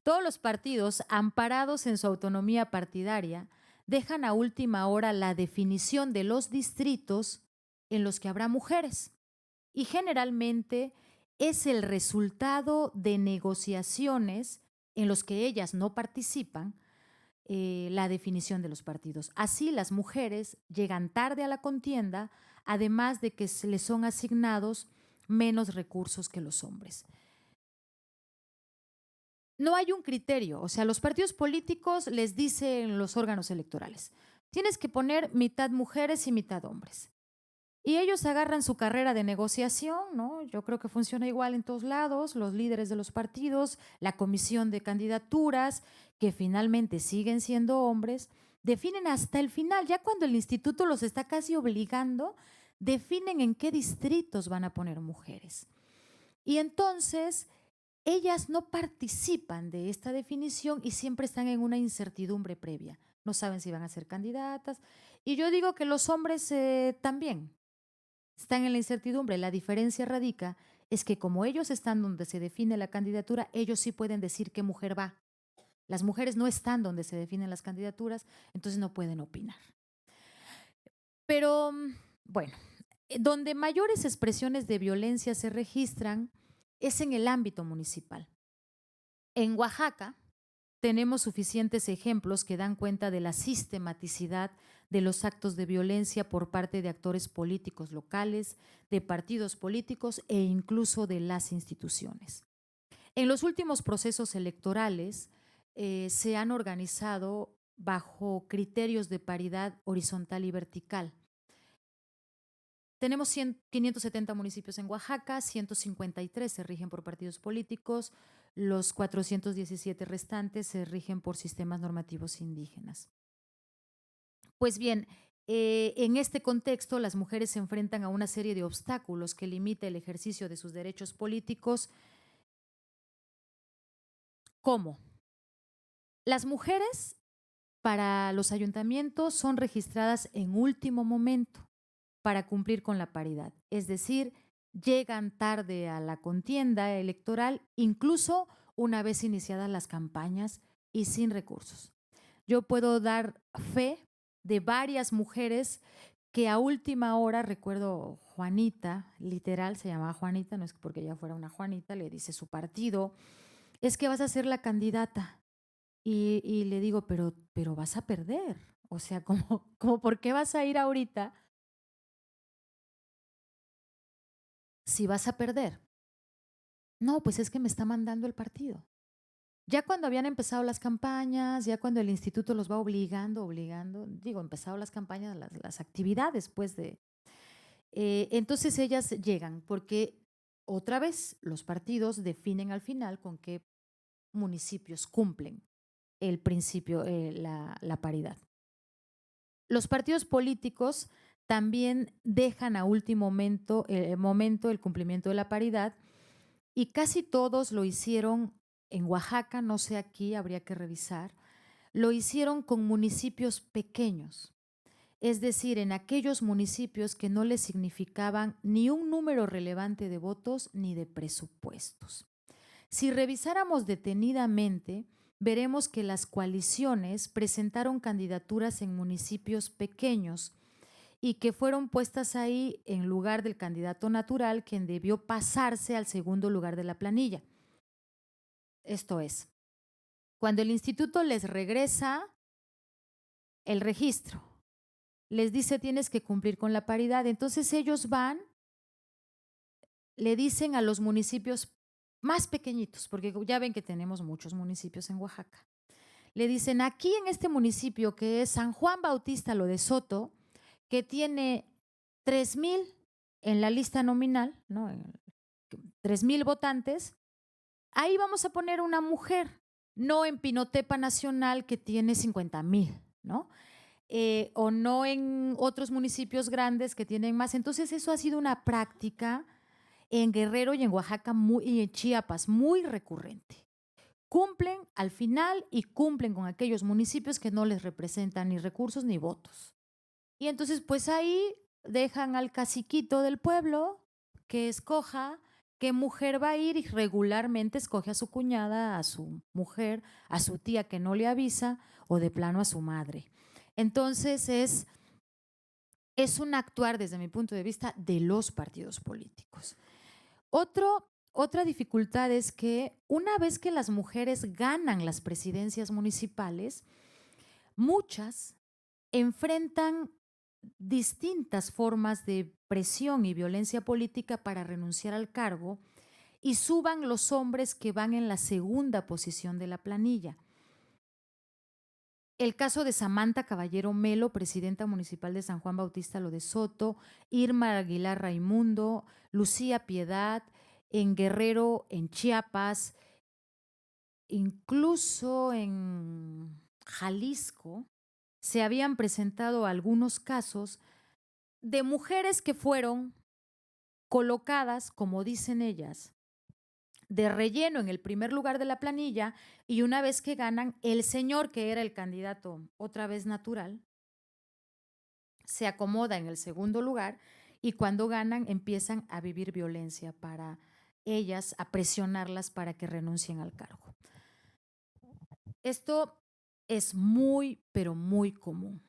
Todos los partidos, amparados en su autonomía partidaria, dejan a última hora la definición de los distritos en los que habrá mujeres, y generalmente es el resultado de negociaciones en los que ellas no participan, la definición de los partidos. Así las mujeres llegan tarde a la contienda, además de que se les son asignados menos recursos que los hombres. No hay un criterio, o sea, los partidos políticos les dicen los órganos electorales, tienes que poner mitad mujeres y mitad hombres. Y ellos agarran su carrera de negociación, ¿no? Yo creo que funciona igual en todos lados, los líderes de los partidos, la comisión de candidaturas, que finalmente siguen siendo hombres, definen hasta el final, ya cuando el instituto los está casi obligando, definen en qué distritos van a poner mujeres. Y entonces ellas no participan de esta definición y siempre están en una incertidumbre previa. No saben si van a ser candidatas. Y yo digo que los hombres también están en la incertidumbre. La diferencia radica es que como ellos están donde se define la candidatura, ellos sí pueden decir qué mujer va. Las mujeres no están donde se definen las candidaturas, entonces no pueden opinar. Pero, bueno, donde mayores expresiones de violencia se registran es en el ámbito municipal. En Oaxaca tenemos suficientes ejemplos que dan cuenta de la sistematicidad de los actos de violencia por parte de actores políticos locales, de partidos políticos e incluso de las instituciones. En los últimos procesos electorales se han organizado bajo criterios de paridad horizontal y vertical. Tenemos 570 municipios en Oaxaca, 153 se rigen por partidos políticos, los 417 restantes se rigen por sistemas normativos indígenas. Pues bien, en este contexto, las mujeres se enfrentan a una serie de obstáculos que limita el ejercicio de sus derechos políticos. ¿Cómo? Las mujeres para los ayuntamientos son registradas en último momento para cumplir con la paridad, es decir, llegan tarde a la contienda electoral, incluso una vez iniciadas las campañas y sin recursos. Yo puedo dar fe de varias mujeres que a última hora, recuerdo Juanita, literal, se llamaba Juanita, no es porque ella fuera una Juanita, le dice su partido, es que vas a ser la candidata. Y le digo, pero vas a perder. O sea, como ¿por qué vas a ir ahorita si vas a perder? No, pues es que me está mandando el partido. Ya cuando habían empezado las campañas, ya cuando el instituto los va obligando, empezado las campañas, las actividades, pues entonces ellas llegan, porque otra vez los partidos definen al final con qué municipios cumplen el principio, la paridad. Los partidos políticos también dejan a último momento el cumplimiento de la paridad y casi todos lo hicieron en Oaxaca, no sé aquí, habría que revisar, lo hicieron con municipios pequeños, es decir, en aquellos municipios que no les significaban ni un número relevante de votos ni de presupuestos. Si revisáramos detenidamente, veremos que las coaliciones presentaron candidaturas en municipios pequeños y que fueron puestas ahí en lugar del candidato natural, quien debió pasarse al segundo lugar de la planilla. Esto es, cuando el instituto les regresa el registro, les dice tienes que cumplir con la paridad, entonces ellos van, le dicen a los municipios más pequeñitos, porque ya ven que tenemos muchos municipios en Oaxaca. Le dicen, aquí en este municipio que es San Juan Bautista Lo de Soto, que tiene 3,000 en la lista nominal, ¿no? 3,000 votantes, ahí vamos a poner una mujer, no en Pinotepa Nacional que tiene 50,000, ¿no? O no en otros municipios grandes que tienen más. Entonces eso ha sido una práctica en Guerrero y en Oaxaca y en Chiapas muy recurrente. Cumplen al final y cumplen con aquellos municipios que no les representan ni recursos ni votos. Y entonces pues ahí dejan al caciquito del pueblo que escoja qué mujer va a ir y regularmente escoge a su cuñada, a su mujer, a su tía que no le avisa o de plano a su madre. Entonces es un actuar desde mi punto de vista de los partidos políticos. Otra dificultad es que una vez que las mujeres ganan las presidencias municipales, muchas enfrentan distintas formas de presión y violencia política para renunciar al cargo y suban los hombres que van en la segunda posición de la planilla. El caso de Samantha Caballero Melo, presidenta municipal de San Juan Bautista Lo de Soto, Irma Aguilar Raimundo, Lucía Piedad, en Guerrero, en Chiapas, incluso en Jalisco, se habían presentado algunos casos de mujeres que fueron colocadas, como dicen ellas, de relleno en el primer lugar de la planilla y una vez que ganan, el señor que era el candidato otra vez natural, se acomoda en el segundo lugar y cuando ganan empiezan a vivir violencia para ellas, a presionarlas para que renuncien al cargo. Esto es muy, pero muy común.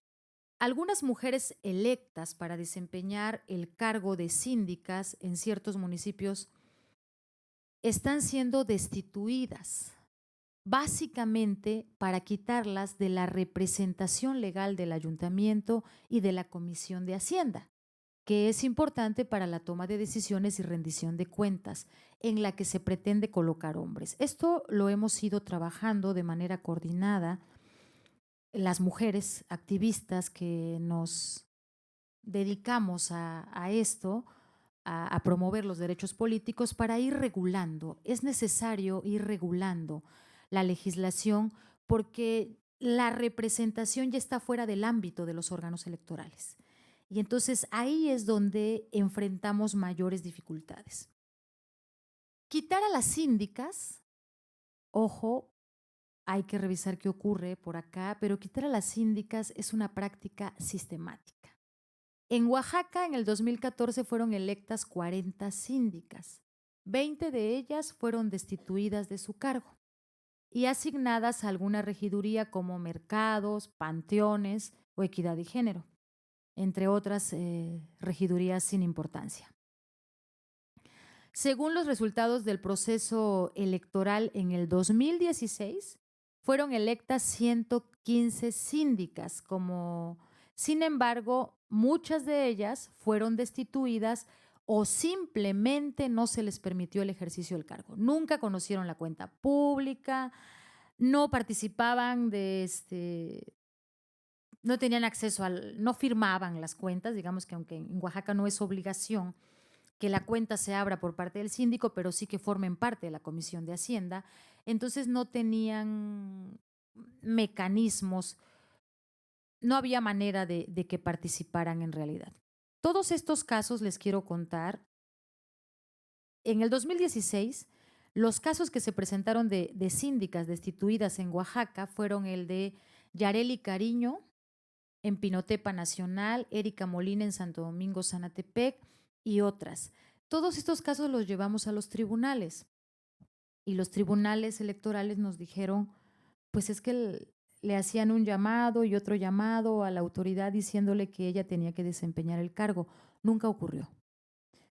Algunas mujeres electas para desempeñar el cargo de síndicas en ciertos municipios están siendo destituidas, básicamente para quitarlas de la representación legal del ayuntamiento y de la Comisión de Hacienda, que es importante para la toma de decisiones y rendición de cuentas, en la que se pretende colocar hombres. Esto lo hemos ido trabajando de manera coordinada las mujeres activistas que nos dedicamos a esto, a promover los derechos políticos para ir regulando. Es necesario ir regulando la legislación porque la representación ya está fuera del ámbito de los órganos electorales. Y entonces ahí es donde enfrentamos mayores dificultades. Quitar a las síndicas, ojo, hay que revisar qué ocurre por acá, pero quitar a las síndicas es una práctica sistemática. En Oaxaca, en el 2014, fueron electas 40 síndicas. 20 de ellas fueron destituidas de su cargo y asignadas a alguna regiduría como mercados, panteones o equidad y género, entre otras regidurías sin importancia. Según los resultados del proceso electoral en el 2016, fueron electas 115 síndicas, sin embargo, muchas de ellas fueron destituidas o simplemente no se les permitió el ejercicio del cargo. Nunca conocieron la cuenta pública, no participaban no tenían acceso no firmaban las cuentas, digamos que aunque en Oaxaca no es obligación que la cuenta se abra por parte del síndico, pero sí que formen parte de la Comisión de Hacienda, entonces no tenían mecanismos, no había manera de que participaran en realidad. Todos estos casos les quiero contar. En el 2016, los casos que se presentaron de síndicas destituidas en Oaxaca fueron el de Yareli Cariño en Pinotepa Nacional, Erika Molina en Santo Domingo, Zanatepec y otras. Todos estos casos los llevamos a los tribunales y los tribunales electorales nos dijeron, pues es que le hacían un llamado y otro llamado a la autoridad diciéndole que ella tenía que desempeñar el cargo. Nunca ocurrió.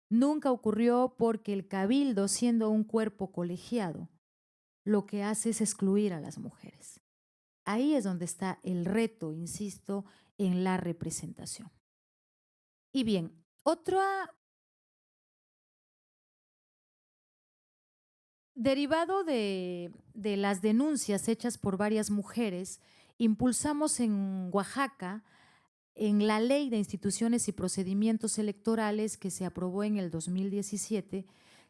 Nunca ocurrió porque el cabildo, siendo un cuerpo colegiado, lo que hace es excluir a las mujeres. Ahí es donde está el reto, insisto, en la representación. Y bien, derivado de las denuncias hechas por varias mujeres, impulsamos en Oaxaca, en la Ley de Instituciones y Procedimientos Electorales que se aprobó en el 2017,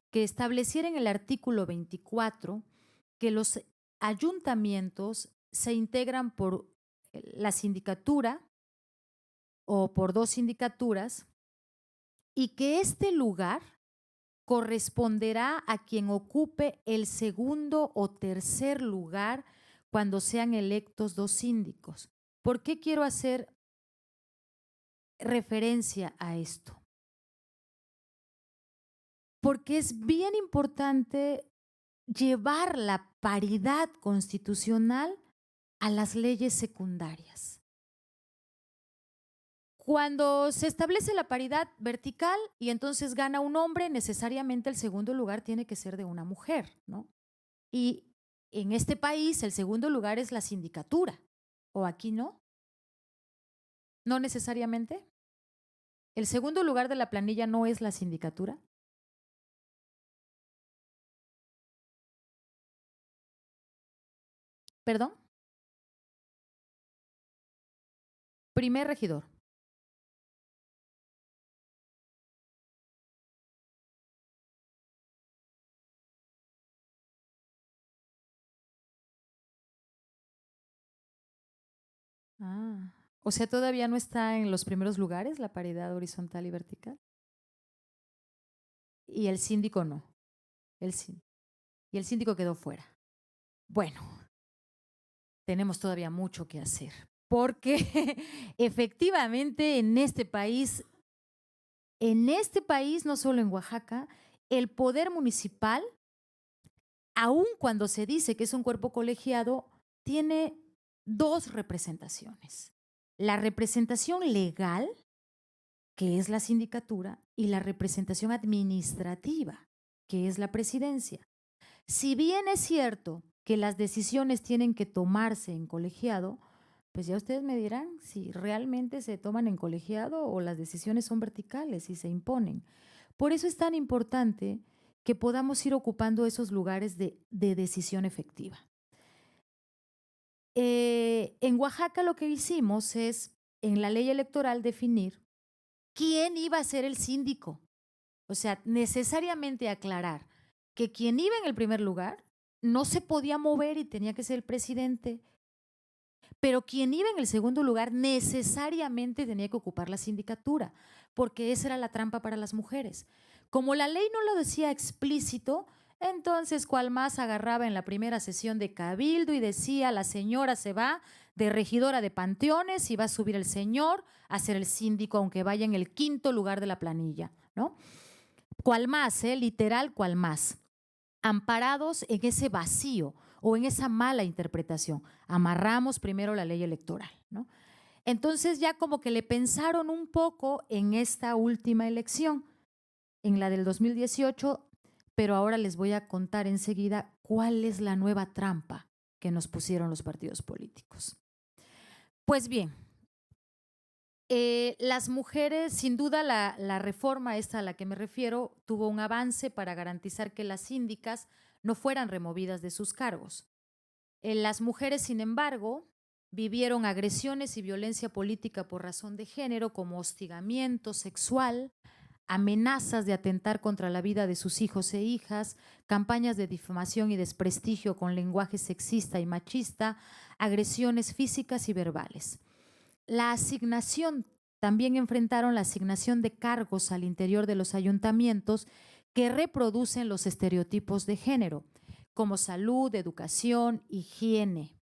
que estableciera en el artículo 24 que los ayuntamientos se integran por la sindicatura o por 2 sindicaturas y que este lugar corresponderá a quien ocupe el segundo o tercer lugar cuando sean electos 2 síndicos. ¿Por qué quiero hacer referencia a esto? Porque es bien importante llevar la paridad constitucional a las leyes secundarias. Cuando se establece la paridad vertical y entonces gana un hombre, necesariamente el segundo lugar tiene que ser de una mujer, ¿no? Y en este país el segundo lugar es la sindicatura, ¿o aquí no? ¿No necesariamente? ¿El segundo lugar de la planilla no es la sindicatura? ¿Perdón? Primer regidor. O sea, todavía no está en los primeros lugares la paridad horizontal y vertical. Y el síndico no. Y el síndico quedó fuera. Bueno, tenemos todavía mucho que hacer, porque efectivamente en este país, no solo en Oaxaca, el poder municipal, aun cuando se dice que es un cuerpo colegiado, tiene 2 representaciones. La representación legal, que es la sindicatura, y la representación administrativa, que es la presidencia. Si bien es cierto que las decisiones tienen que tomarse en colegiado, pues ya ustedes me dirán si realmente se toman en colegiado o las decisiones son verticales y se imponen. Por eso es tan importante que podamos ir ocupando esos lugares de decisión efectiva. En Oaxaca lo que hicimos es, en la ley electoral, definir ¿quién iba a ser el síndico? O sea, necesariamente aclarar que quien iba en el primer lugar no se podía mover y tenía que ser el presidente, pero quien iba en el segundo lugar necesariamente tenía que ocupar la sindicatura, porque esa era la trampa para las mujeres. Como la ley no lo decía explícito, entonces cual más agarraba en la primera sesión de cabildo y decía: la señora se va de regidora de panteones y va a subir el señor a ser el síndico, aunque vaya en el quinto lugar de la planilla, ¿no? Cual más, literal, cual más. Amparados en ese vacío o en esa mala interpretación. Amarramos primero la ley electoral, ¿no? Entonces ya como que le pensaron un poco en esta última elección, en la del 2018, pero ahora les voy a contar enseguida cuál es la nueva trampa que nos pusieron los partidos políticos. Pues bien, las mujeres, sin duda la reforma esta a la que me refiero, tuvo un avance para garantizar que las síndicas no fueran removidas de sus cargos. Las mujeres, sin embargo, vivieron agresiones y violencia política por razón de género, como hostigamiento sexual, amenazas de atentar contra la vida de sus hijos e hijas, campañas de difamación y desprestigio con lenguaje sexista y machista, agresiones físicas y verbales. La asignación, también enfrentaron la asignación de cargos al interior de los ayuntamientos que reproducen los estereotipos de género, como salud, educación, higiene.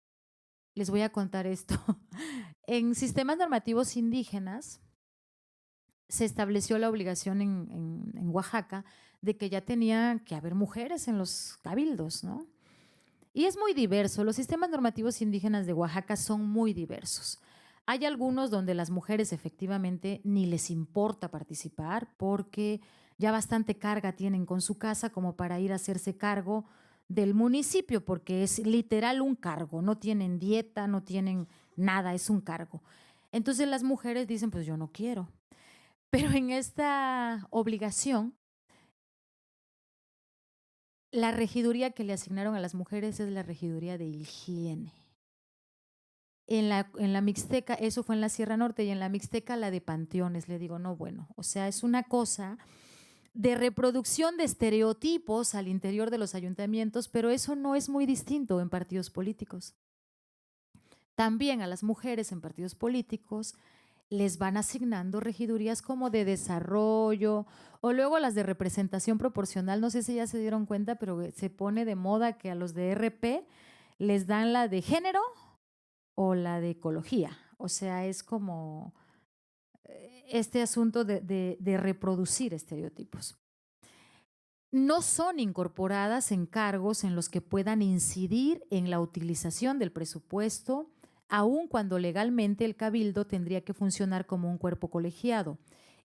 Les voy a contar esto. En sistemas normativos indígenas se estableció la obligación en Oaxaca de que ya tenía que haber mujeres en los cabildos, ¿no? Y es muy diverso. Los sistemas normativos indígenas de Oaxaca son muy diversos. Hay algunos donde las mujeres efectivamente ni les importa participar porque ya bastante carga tienen con su casa como para ir a hacerse cargo del municipio, porque es literal un cargo, no tienen dieta, no tienen nada, es un cargo. Entonces las mujeres dicen, pues yo no quiero. Pero en esta obligación, la regiduría que le asignaron a las mujeres es la regiduría de higiene. En la Mixteca, eso fue en la Sierra Norte, y en la Mixteca la de panteones. Le digo, no, bueno, o sea, es una cosa de reproducción de estereotipos al interior de los ayuntamientos, pero eso no es muy distinto en partidos políticos. También a las mujeres en partidos políticos les van asignando regidurías como de desarrollo o luego las de representación proporcional. No sé si ya se dieron cuenta, pero se pone de moda que a los de RP les dan la de género o la de ecología. O sea, es como este asunto de reproducir estereotipos. No son incorporadas en cargos en los que puedan incidir en la utilización del presupuesto, aun cuando legalmente el cabildo tendría que funcionar como un cuerpo colegiado,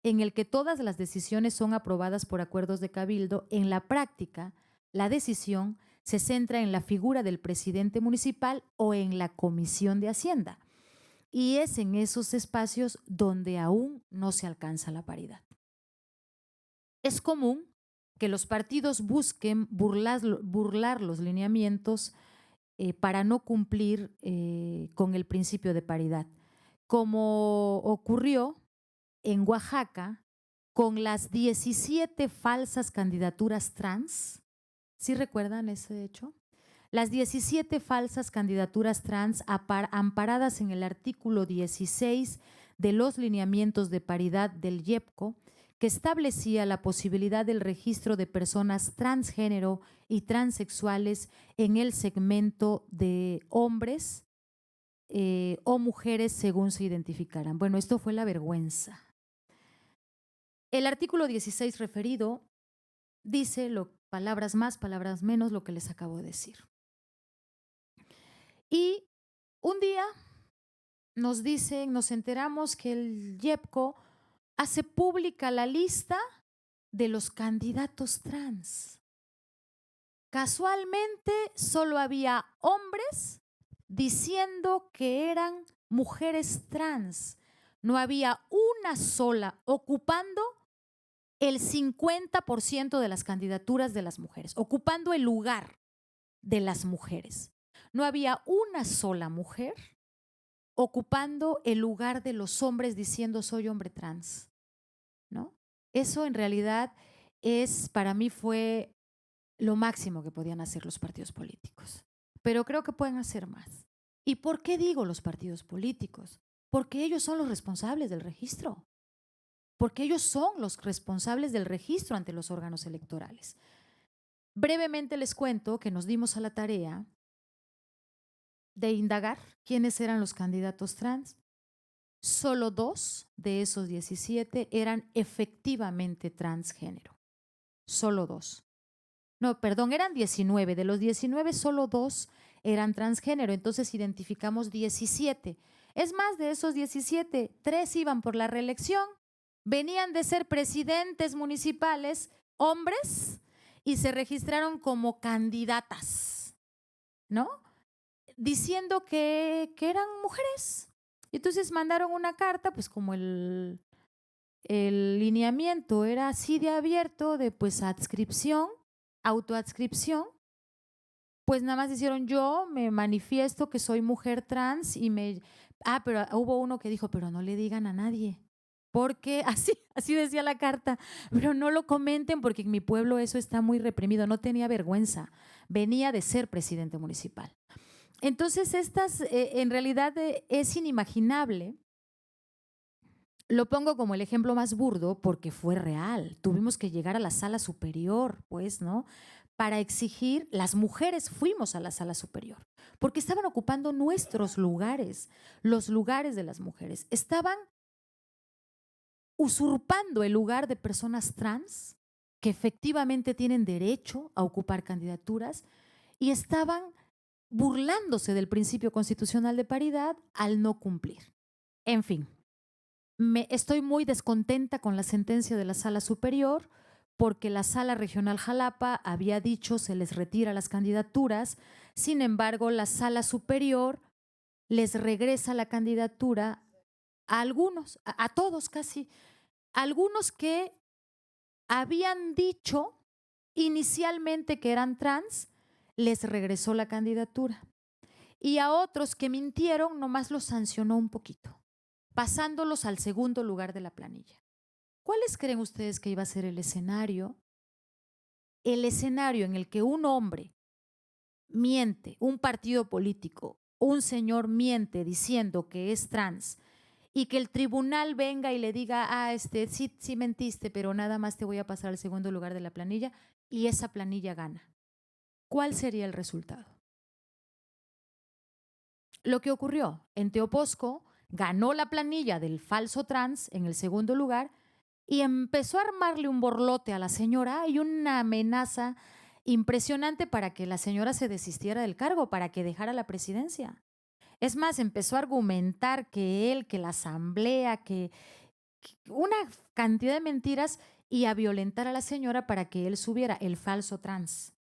en el que todas las decisiones son aprobadas por acuerdos de cabildo. En la práctica, la decisión se centra en la figura del presidente municipal o en la comisión de Hacienda. Y es en esos espacios donde aún no se alcanza la paridad. Es común que los partidos busquen burlar los lineamientos para no cumplir con el principio de paridad, como ocurrió en Oaxaca con las 17 falsas candidaturas trans. ¿Sí recuerdan ese hecho? Las 17 falsas candidaturas trans amparadas en el artículo 16 de los lineamientos de paridad del IEPCO, que establecía la posibilidad del registro de personas transgénero y transexuales en el segmento de hombres o mujeres según se identificaran. Bueno, esto fue la vergüenza. El artículo 16 referido dice palabras más, palabras menos, lo que les acabo de decir. Y un día nos enteramos que el IEPCO hace pública la lista de los candidatos trans. Casualmente solo había hombres diciendo que eran mujeres trans. No había una sola ocupando el 50% de las candidaturas de las mujeres, ocupando el lugar de las mujeres. No había una sola mujer ocupando el lugar de los hombres diciendo soy hombre trans. Eso en realidad para mí fue lo máximo que podían hacer los partidos políticos. Pero creo que pueden hacer más. ¿Y por qué digo los partidos políticos? Porque ellos son los responsables del registro. Porque ellos son los responsables del registro ante los órganos electorales. Brevemente les cuento que nos dimos a la tarea de indagar quiénes eran los candidatos trans. Solo 2 de esos 17 eran efectivamente transgénero. Solo 2. No, perdón, eran 19. De los 19, solo 2 eran transgénero. Entonces identificamos 17. Es más, de esos 17, 3 iban por la reelección, venían de ser presidentes municipales, hombres, y se registraron como candidatas, ¿no? Diciendo que eran mujeres. Y entonces mandaron una carta, pues como el lineamiento era así de abierto, de pues adscripción, autoadscripción, pues nada más hicieron yo me manifiesto que soy mujer trans y pero hubo uno que dijo, pero no le digan a nadie, porque así decía la carta, pero no lo comenten porque en mi pueblo eso está muy reprimido, no tenía vergüenza, venía de ser presidente municipal. Entonces en realidad es inimaginable. Lo pongo como el ejemplo más burdo porque fue real. Tuvimos que llegar a la sala superior, pues, ¿no? Para exigir, las mujeres fuimos a la sala superior, porque estaban ocupando nuestros lugares, los lugares de las mujeres. Estaban usurpando el lugar de personas trans que efectivamente tienen derecho a ocupar candidaturas y estaban burlándose del principio constitucional de paridad al no cumplir. En fin. Estoy muy descontenta con la sentencia de la Sala Superior porque la Sala Regional Jalapa había dicho se les retira las candidaturas, sin embargo la Sala Superior les regresa la candidatura a algunos, a todos casi, algunos que habían dicho inicialmente que eran trans, les regresó la candidatura. Y a otros que mintieron, nomás los sancionó un poquito, pasándolos al segundo lugar de la planilla. ¿Cuáles creen ustedes que iba a ser el escenario? El escenario en el que un hombre miente, un partido político, un señor miente diciendo que es trans y que el tribunal venga y le diga, sí mentiste, pero nada más te voy a pasar al segundo lugar de la planilla y esa planilla gana. ¿Cuál sería el resultado? Lo que ocurrió en Teoposco, ganó la planilla del falso trans en el segundo lugar y empezó a armarle un borlote a la señora y una amenaza impresionante para que la señora se desistiera del cargo, para que dejara la presidencia. Es más, empezó a argumentar que la asamblea, que una cantidad de mentiras y a violentar a la señora para que él subiera el falso trans.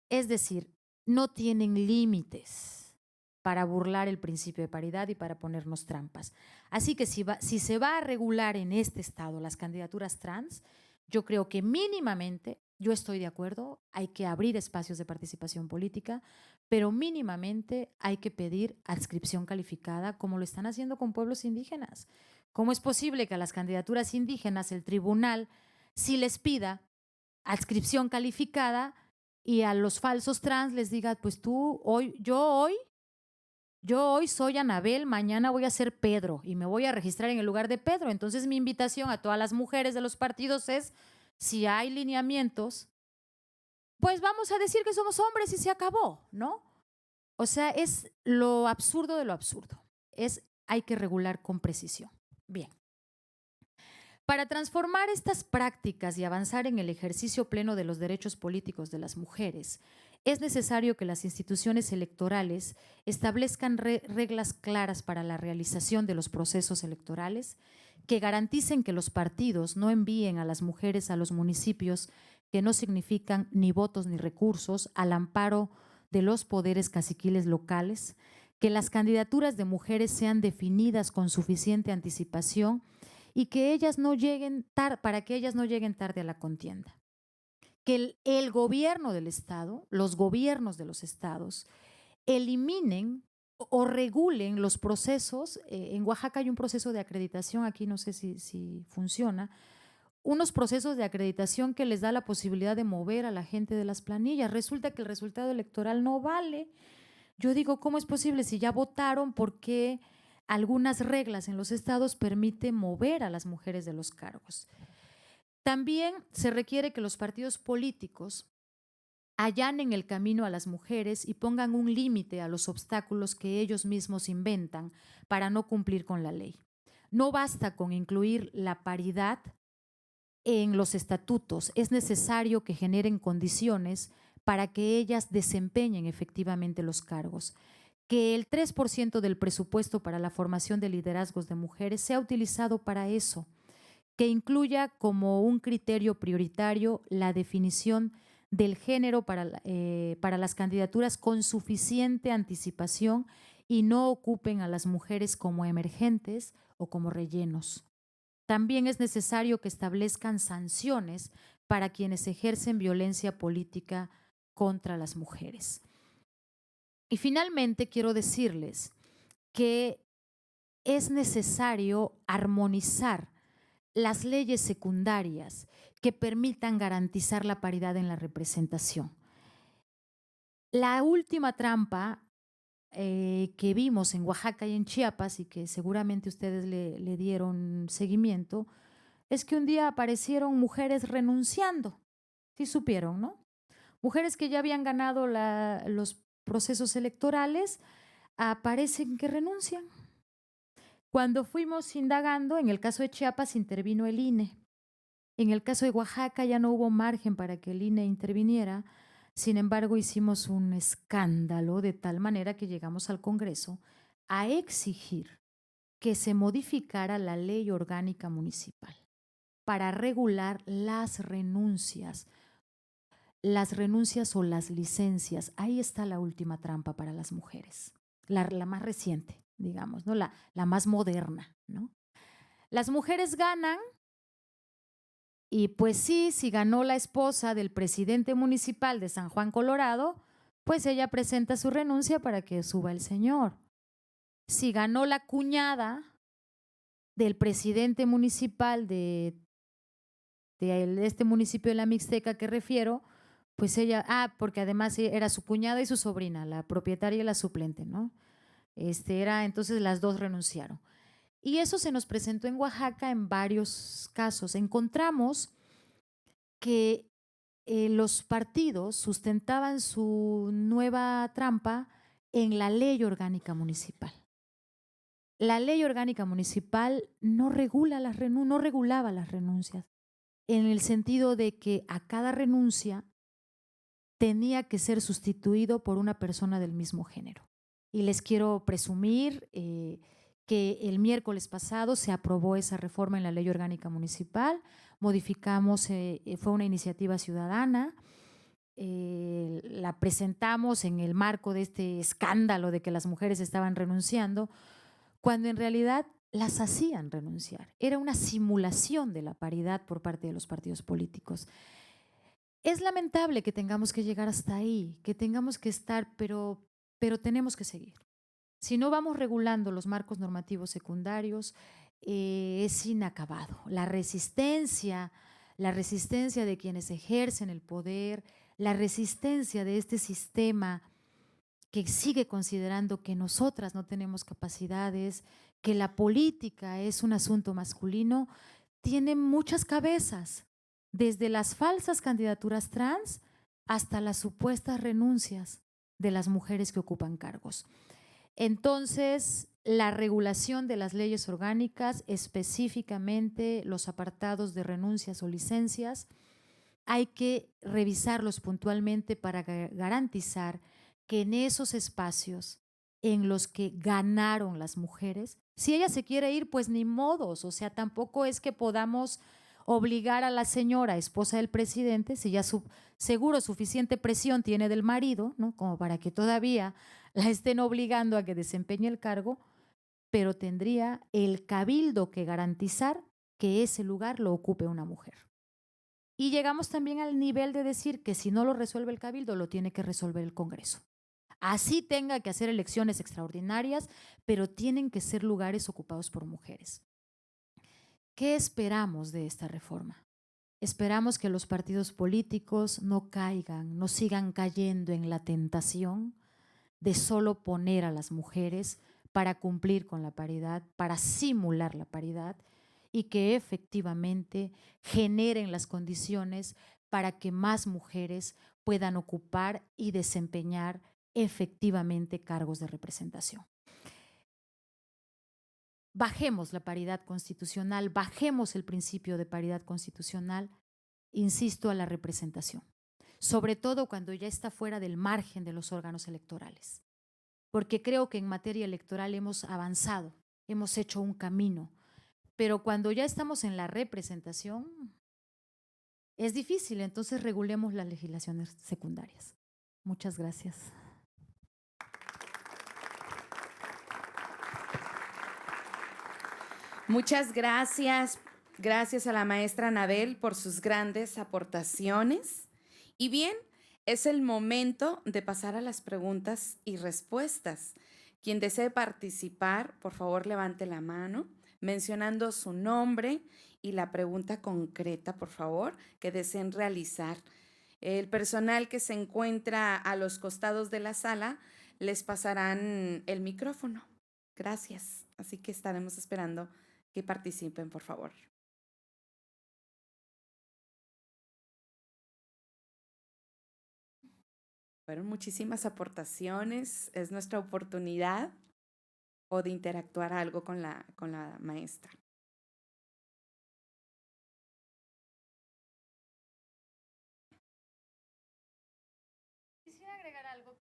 Es decir, no tienen límites para burlar el principio de paridad y para ponernos trampas. Así que si se va a regular en este estado las candidaturas trans, yo creo que mínimamente, yo estoy de acuerdo, hay que abrir espacios de participación política, pero mínimamente hay que pedir adscripción calificada como lo están haciendo con pueblos indígenas. ¿Cómo es posible que a las candidaturas indígenas el tribunal sí les pida adscripción calificada y a los falsos trans les diga, pues yo hoy soy Anabel, mañana voy a ser Pedro y me voy a registrar en el lugar de Pedro? Entonces mi invitación a todas las mujeres de los partidos es, si hay lineamientos, pues vamos a decir que somos hombres y se acabó, ¿no? O sea, es lo absurdo de lo absurdo. Hay que regular con precisión. Bien. Para transformar estas prácticas y avanzar en el ejercicio pleno de los derechos políticos de las mujeres, es necesario que las instituciones electorales establezcan reglas claras para la realización de los procesos electorales, que garanticen que los partidos no envíen a las mujeres a los municipios que no significan ni votos ni recursos al amparo de los poderes caciquiles locales, que las candidaturas de mujeres sean definidas con suficiente anticipación y que ellas no lleguen para que ellas no lleguen tarde a la contienda. Que el gobierno del Estado, los gobiernos de los estados, eliminen o regulen los procesos. En Oaxaca hay un proceso de acreditación, aquí no sé si funciona, unos procesos de acreditación que les da la posibilidad de mover a la gente de las planillas. Resulta que el resultado electoral no vale. Yo digo, ¿cómo es posible? Si ya votaron, ¿por qué algunas reglas en los estados permiten mover a las mujeres de los cargos? También se requiere que los partidos políticos allanen el camino a las mujeres y pongan un límite a los obstáculos que ellos mismos inventan para no cumplir con la ley. No basta con incluir la paridad en los estatutos, es necesario que generen condiciones para que ellas desempeñen efectivamente los cargos. Que el 3% del presupuesto para la formación de liderazgos de mujeres sea utilizado para eso, que incluya como un criterio prioritario la definición del género para las candidaturas con suficiente anticipación y no ocupen a las mujeres como emergentes o como rellenos. También es necesario que establezcan sanciones para quienes ejercen violencia política contra las mujeres. Y finalmente quiero decirles que es necesario armonizar las leyes secundarias que permitan garantizar la paridad en la representación. La última trampa que vimos en Oaxaca y en Chiapas, y que seguramente ustedes le dieron seguimiento, es que un día aparecieron mujeres renunciando. Sí supieron, ¿no? Mujeres que ya habían ganado los procesos electorales, aparecen que renuncian. Cuando fuimos indagando, en el caso de Chiapas intervino el INE. En el caso de Oaxaca ya no hubo margen para que el INE interviniera. Sin embargo, hicimos un escándalo de tal manera que llegamos al Congreso a exigir que se modificara la ley orgánica municipal para regular las renuncias o las licencias. Ahí está la última trampa para las mujeres, la más reciente, digamos, ¿no? La más moderna, ¿no? Las mujeres ganan y pues sí, si ganó la esposa del presidente municipal de San Juan, Colorado, pues ella presenta su renuncia para que suba el señor. Si ganó la cuñada del presidente municipal de este municipio de la Mixteca que refiero, pues ella, porque además era su cuñada y su sobrina, la propietaria y la suplente, ¿no? Entonces las dos renunciaron. Y eso se nos presentó en Oaxaca en varios casos. Encontramos que los partidos sustentaban su nueva trampa en la ley orgánica municipal. La ley orgánica municipal no regulaba las renuncias, en el sentido de que a cada renuncia tenía que ser sustituido por una persona del mismo género. Y les quiero presumir que el miércoles pasado se aprobó esa reforma en la ley orgánica municipal, modificamos, fue una iniciativa ciudadana, la presentamos en el marco de este escándalo de que las mujeres estaban renunciando, cuando en realidad las hacían renunciar. Era una simulación de la paridad por parte de los partidos políticos. Es lamentable que tengamos que llegar hasta ahí, que tengamos que estar, pero tenemos que seguir. Si no vamos regulando los marcos normativos secundarios, es inacabado. La resistencia de quienes ejercen el poder, la resistencia de este sistema que sigue considerando que nosotras no tenemos capacidades, que la política es un asunto masculino, tiene muchas cabezas, desde las falsas candidaturas trans hasta las supuestas renuncias de las mujeres que ocupan cargos. Entonces, la regulación de las leyes orgánicas, específicamente los apartados de renuncias o licencias, hay que revisarlos puntualmente para garantizar que en esos espacios en los que ganaron las mujeres, si ella se quiere ir, pues ni modos, o sea, tampoco es que podamos obligar a la señora, esposa del presidente, si ya seguro suficiente presión tiene del marido, ¿no? Como para que todavía la estén obligando a que desempeñe el cargo, pero tendría el cabildo que garantizar que ese lugar lo ocupe una mujer. Y llegamos también al nivel de decir que si no lo resuelve el cabildo, lo tiene que resolver el Congreso. Así tenga que hacer elecciones extraordinarias, pero tienen que ser lugares ocupados por mujeres. ¿Qué esperamos de esta reforma? Esperamos que los partidos políticos no caigan, no sigan cayendo en la tentación de solo poner a las mujeres para cumplir con la paridad, para simular la paridad y que efectivamente generen las condiciones para que más mujeres puedan ocupar y desempeñar efectivamente cargos de representación. Bajemos la paridad constitucional, bajemos el principio de paridad constitucional, insisto, a la representación, sobre todo cuando ya está fuera del margen de los órganos electorales, porque creo que en materia electoral hemos avanzado, hemos hecho un camino, pero cuando ya estamos en la representación es difícil, entonces regulemos las legislaciones secundarias. Muchas gracias. Muchas gracias. Gracias a la maestra Anabel por sus grandes aportaciones. Y bien, es el momento de pasar a las preguntas y respuestas. Quien desee participar, por favor, levante la mano, mencionando su nombre y la pregunta concreta, por favor, que deseen realizar. El personal que se encuentra a los costados de la sala les pasarán el micrófono. Gracias. Así que estaremos esperando que participen, por favor. Fueron muchísimas aportaciones. Es nuestra oportunidad o de interactuar algo con la maestra. Quisiera agregar algo.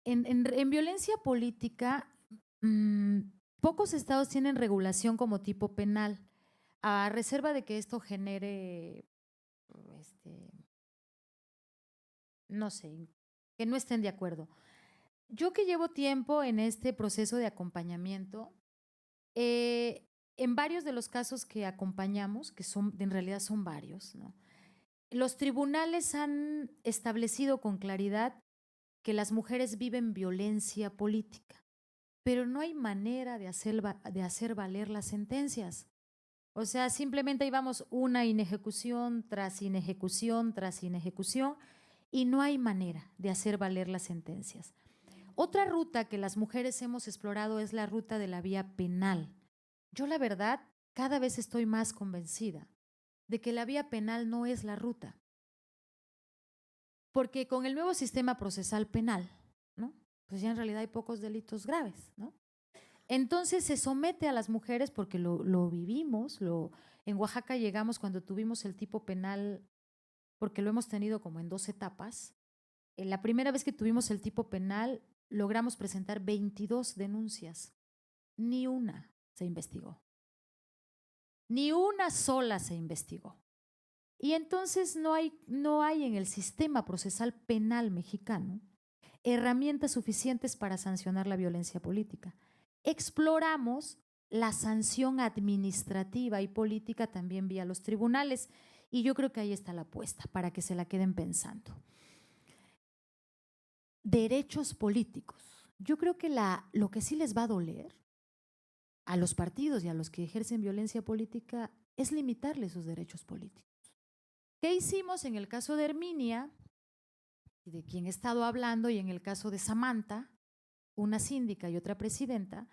En violencia política, pocos estados tienen regulación como tipo penal, a reserva de que esto genere, no sé, que no estén de acuerdo. Yo que llevo tiempo en este proceso de acompañamiento, en varios de los casos que acompañamos, que en realidad son varios, ¿no? Los tribunales han establecido con claridad que las mujeres viven violencia política, pero no hay manera de hacer valer las sentencias. O sea, simplemente ahí vamos una inejecución tras inejecución tras inejecución y no hay manera de hacer valer las sentencias. Otra ruta que las mujeres hemos explorado es la ruta de la vía penal. Yo la verdad cada vez estoy más convencida de que la vía penal no es la ruta. Porque con el nuevo sistema procesal penal, ¿no? Pues ya en realidad hay pocos delitos graves, ¿no? Entonces se somete a las mujeres porque lo vivimos, en Oaxaca llegamos cuando tuvimos el tipo penal, porque lo hemos tenido como en 2 etapas. En la primera vez que tuvimos el tipo penal, logramos presentar 22 denuncias. Ni una se investigó. Ni una sola se investigó. Y entonces no hay en el sistema procesal penal mexicano herramientas suficientes para sancionar la violencia política. Exploramos la sanción administrativa y política también vía los tribunales y yo creo que ahí está la apuesta para que se la queden pensando. Derechos políticos. Yo creo que lo que sí les va a doler a los partidos y a los que ejercen violencia política es limitarles sus derechos políticos. ¿Qué hicimos en el caso de Herminia, de quien he estado hablando, y en el caso de Samantha, una síndica y otra presidenta?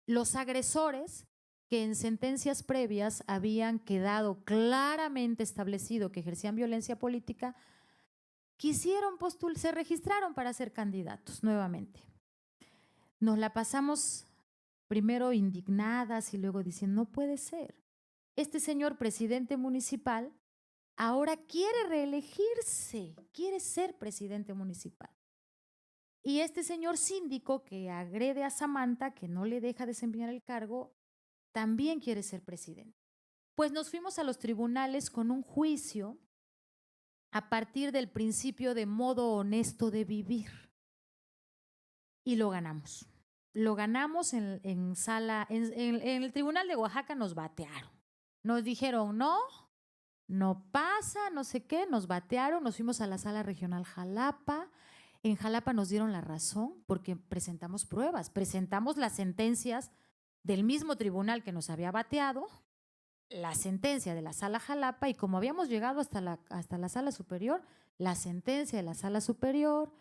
Los agresores que en sentencias previas habían quedado claramente establecido que ejercían violencia política, se registraron para ser candidatos nuevamente. Nos la pasamos primero indignadas y luego diciendo, no puede ser. Este señor presidente municipal ahora quiere reelegirse, quiere ser presidente municipal. Y este señor síndico que agrede a Samantha, que no le deja desempeñar el cargo, también quiere ser presidente. Pues nos fuimos a los tribunales con un juicio a partir del principio de modo honesto de vivir. Y lo ganamos. Lo ganamos en el Tribunal de Oaxaca nos batearon. Nos dijeron, no pasa, no sé qué, nos batearon, nos fuimos a la Sala Regional Jalapa. En Jalapa nos dieron la razón porque presentamos pruebas, presentamos las sentencias del mismo tribunal que nos había bateado la sentencia de la Sala Jalapa y como habíamos llegado hasta la Sala Superior, la sentencia de la Sala Superior,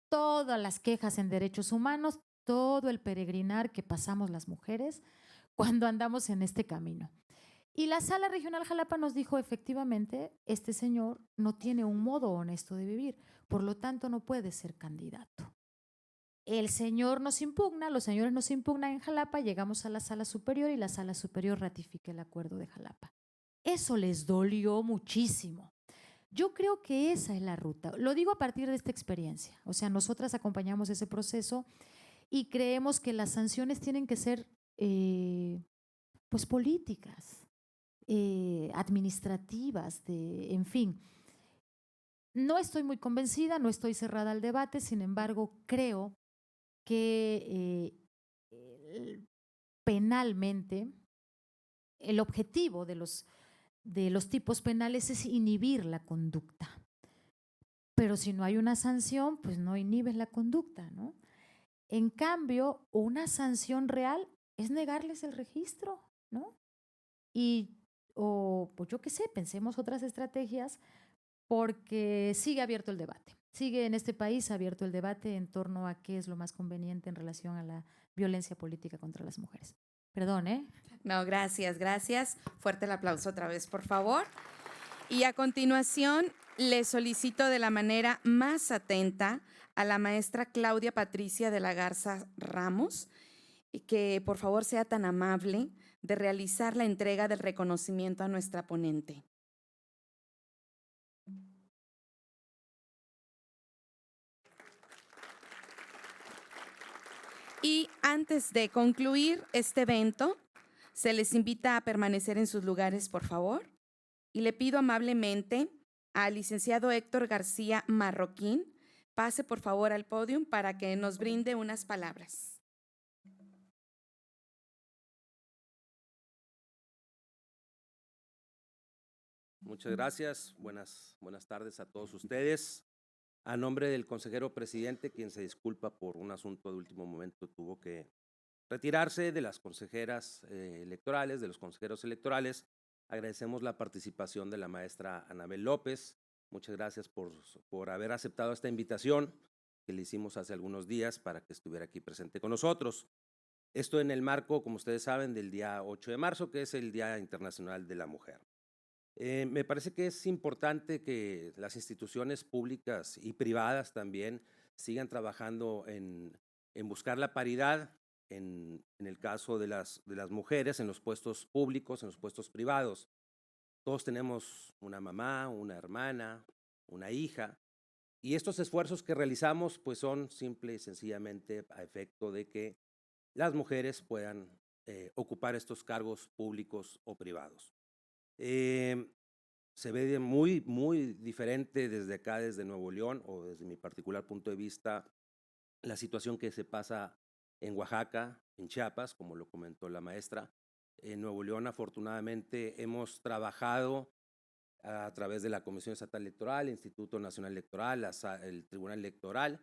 todas las quejas en derechos humanos, todo el peregrinar que pasamos las mujeres cuando andamos en este camino. Y la Sala Regional Jalapa nos dijo, efectivamente, este señor no tiene un modo honesto de vivir, por lo tanto no puede ser candidato. El señor nos impugna, los señores nos impugnan en Jalapa, llegamos a la Sala Superior y la Sala Superior ratifica el acuerdo de Jalapa. Eso les dolió muchísimo. Yo creo que esa es la ruta. Lo digo a partir de esta experiencia. O sea, nosotras acompañamos ese proceso y creemos que las sanciones tienen que ser pues políticas, administrativas, en fin. No estoy muy convencida, no estoy cerrada al debate, sin embargo, creo que penalmente el objetivo de los tipos penales es inhibir la conducta. Pero si no hay una sanción, pues no inhibes la conducta, ¿no? En cambio, una sanción real es negarles el registro, ¿no? O pues yo qué sé, pensemos otras estrategias porque sigue abierto el debate. Sigue en este país abierto el debate en torno a qué es lo más conveniente en relación a la violencia política contra las mujeres. Perdón, ¿eh? No, gracias, gracias. Fuerte el aplauso otra vez, por favor. Y a continuación, le solicito de la manera más atenta a la maestra Claudia Patricia de la Garza Ramos, que por favor sea tan amable de realizar la entrega del reconocimiento a nuestra ponente. Y antes de concluir este evento, se les invita a permanecer en sus lugares, por favor. Y le pido amablemente al licenciado Héctor García Marroquín, pase por favor al podio para que nos brinde unas palabras. Muchas gracias. Buenas tardes a todos ustedes. A nombre del consejero presidente, quien se disculpa por un asunto de último momento, tuvo que retirarse, de las consejeras electorales, de los consejeros electorales, agradecemos la participación de la maestra Anabel López. Muchas gracias por haber aceptado esta invitación que le hicimos hace algunos días para que estuviera aquí presente con nosotros. Esto en el marco, como ustedes saben, del día 8 de marzo, que es el Día Internacional de la Mujer. Me parece que es importante que las instituciones públicas y privadas también sigan trabajando en buscar la paridad en el caso de las mujeres en los puestos públicos, en los puestos privados. Todos tenemos una mamá, una hermana, una hija, y estos esfuerzos que realizamos pues son simple y sencillamente a efecto de que las mujeres puedan ocupar estos cargos públicos o privados. Se ve muy diferente desde acá, desde Nuevo León, o desde mi particular punto de vista, la situación que se pasa en Oaxaca, en Chiapas, como lo comentó la maestra. En Nuevo León, afortunadamente, hemos trabajado a través de la Comisión Estatal Electoral, el Instituto Nacional Electoral, el Tribunal Electoral,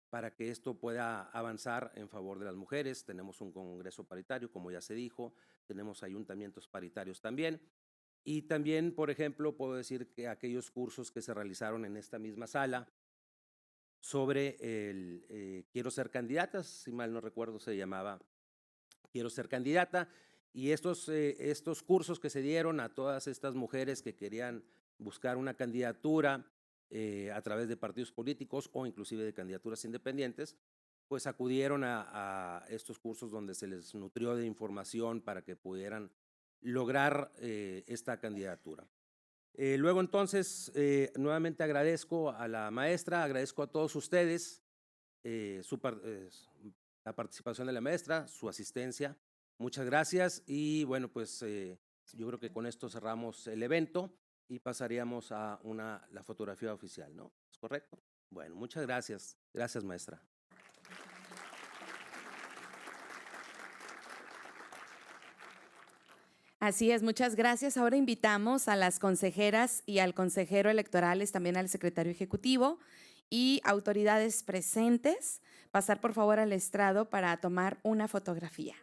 para que esto pueda avanzar en favor de las mujeres. Tenemos un congreso paritario, como ya se dijo, tenemos ayuntamientos paritarios también. Y también, por ejemplo, puedo decir que aquellos cursos que se realizaron en esta misma sala sobre el Quiero ser candidata, si mal no recuerdo se llamaba Quiero ser candidata, y estos cursos que se dieron a todas estas mujeres que querían buscar una candidatura a través de partidos políticos o inclusive de candidaturas independientes, pues acudieron a estos cursos donde se les nutrió de información para que pudieran lograr esta candidatura. Luego entonces, nuevamente agradezco a la maestra, agradezco a todos ustedes la participación de la maestra, su asistencia. Muchas gracias y bueno, pues yo creo que con esto cerramos el evento y pasaríamos a la fotografía oficial, ¿no? ¿Es correcto? Bueno, muchas gracias. Gracias, maestra. Así es, muchas gracias. Ahora invitamos a las consejeras y al consejero electorales, también al secretario ejecutivo y autoridades presentes, pasar por favor al estrado para tomar una fotografía.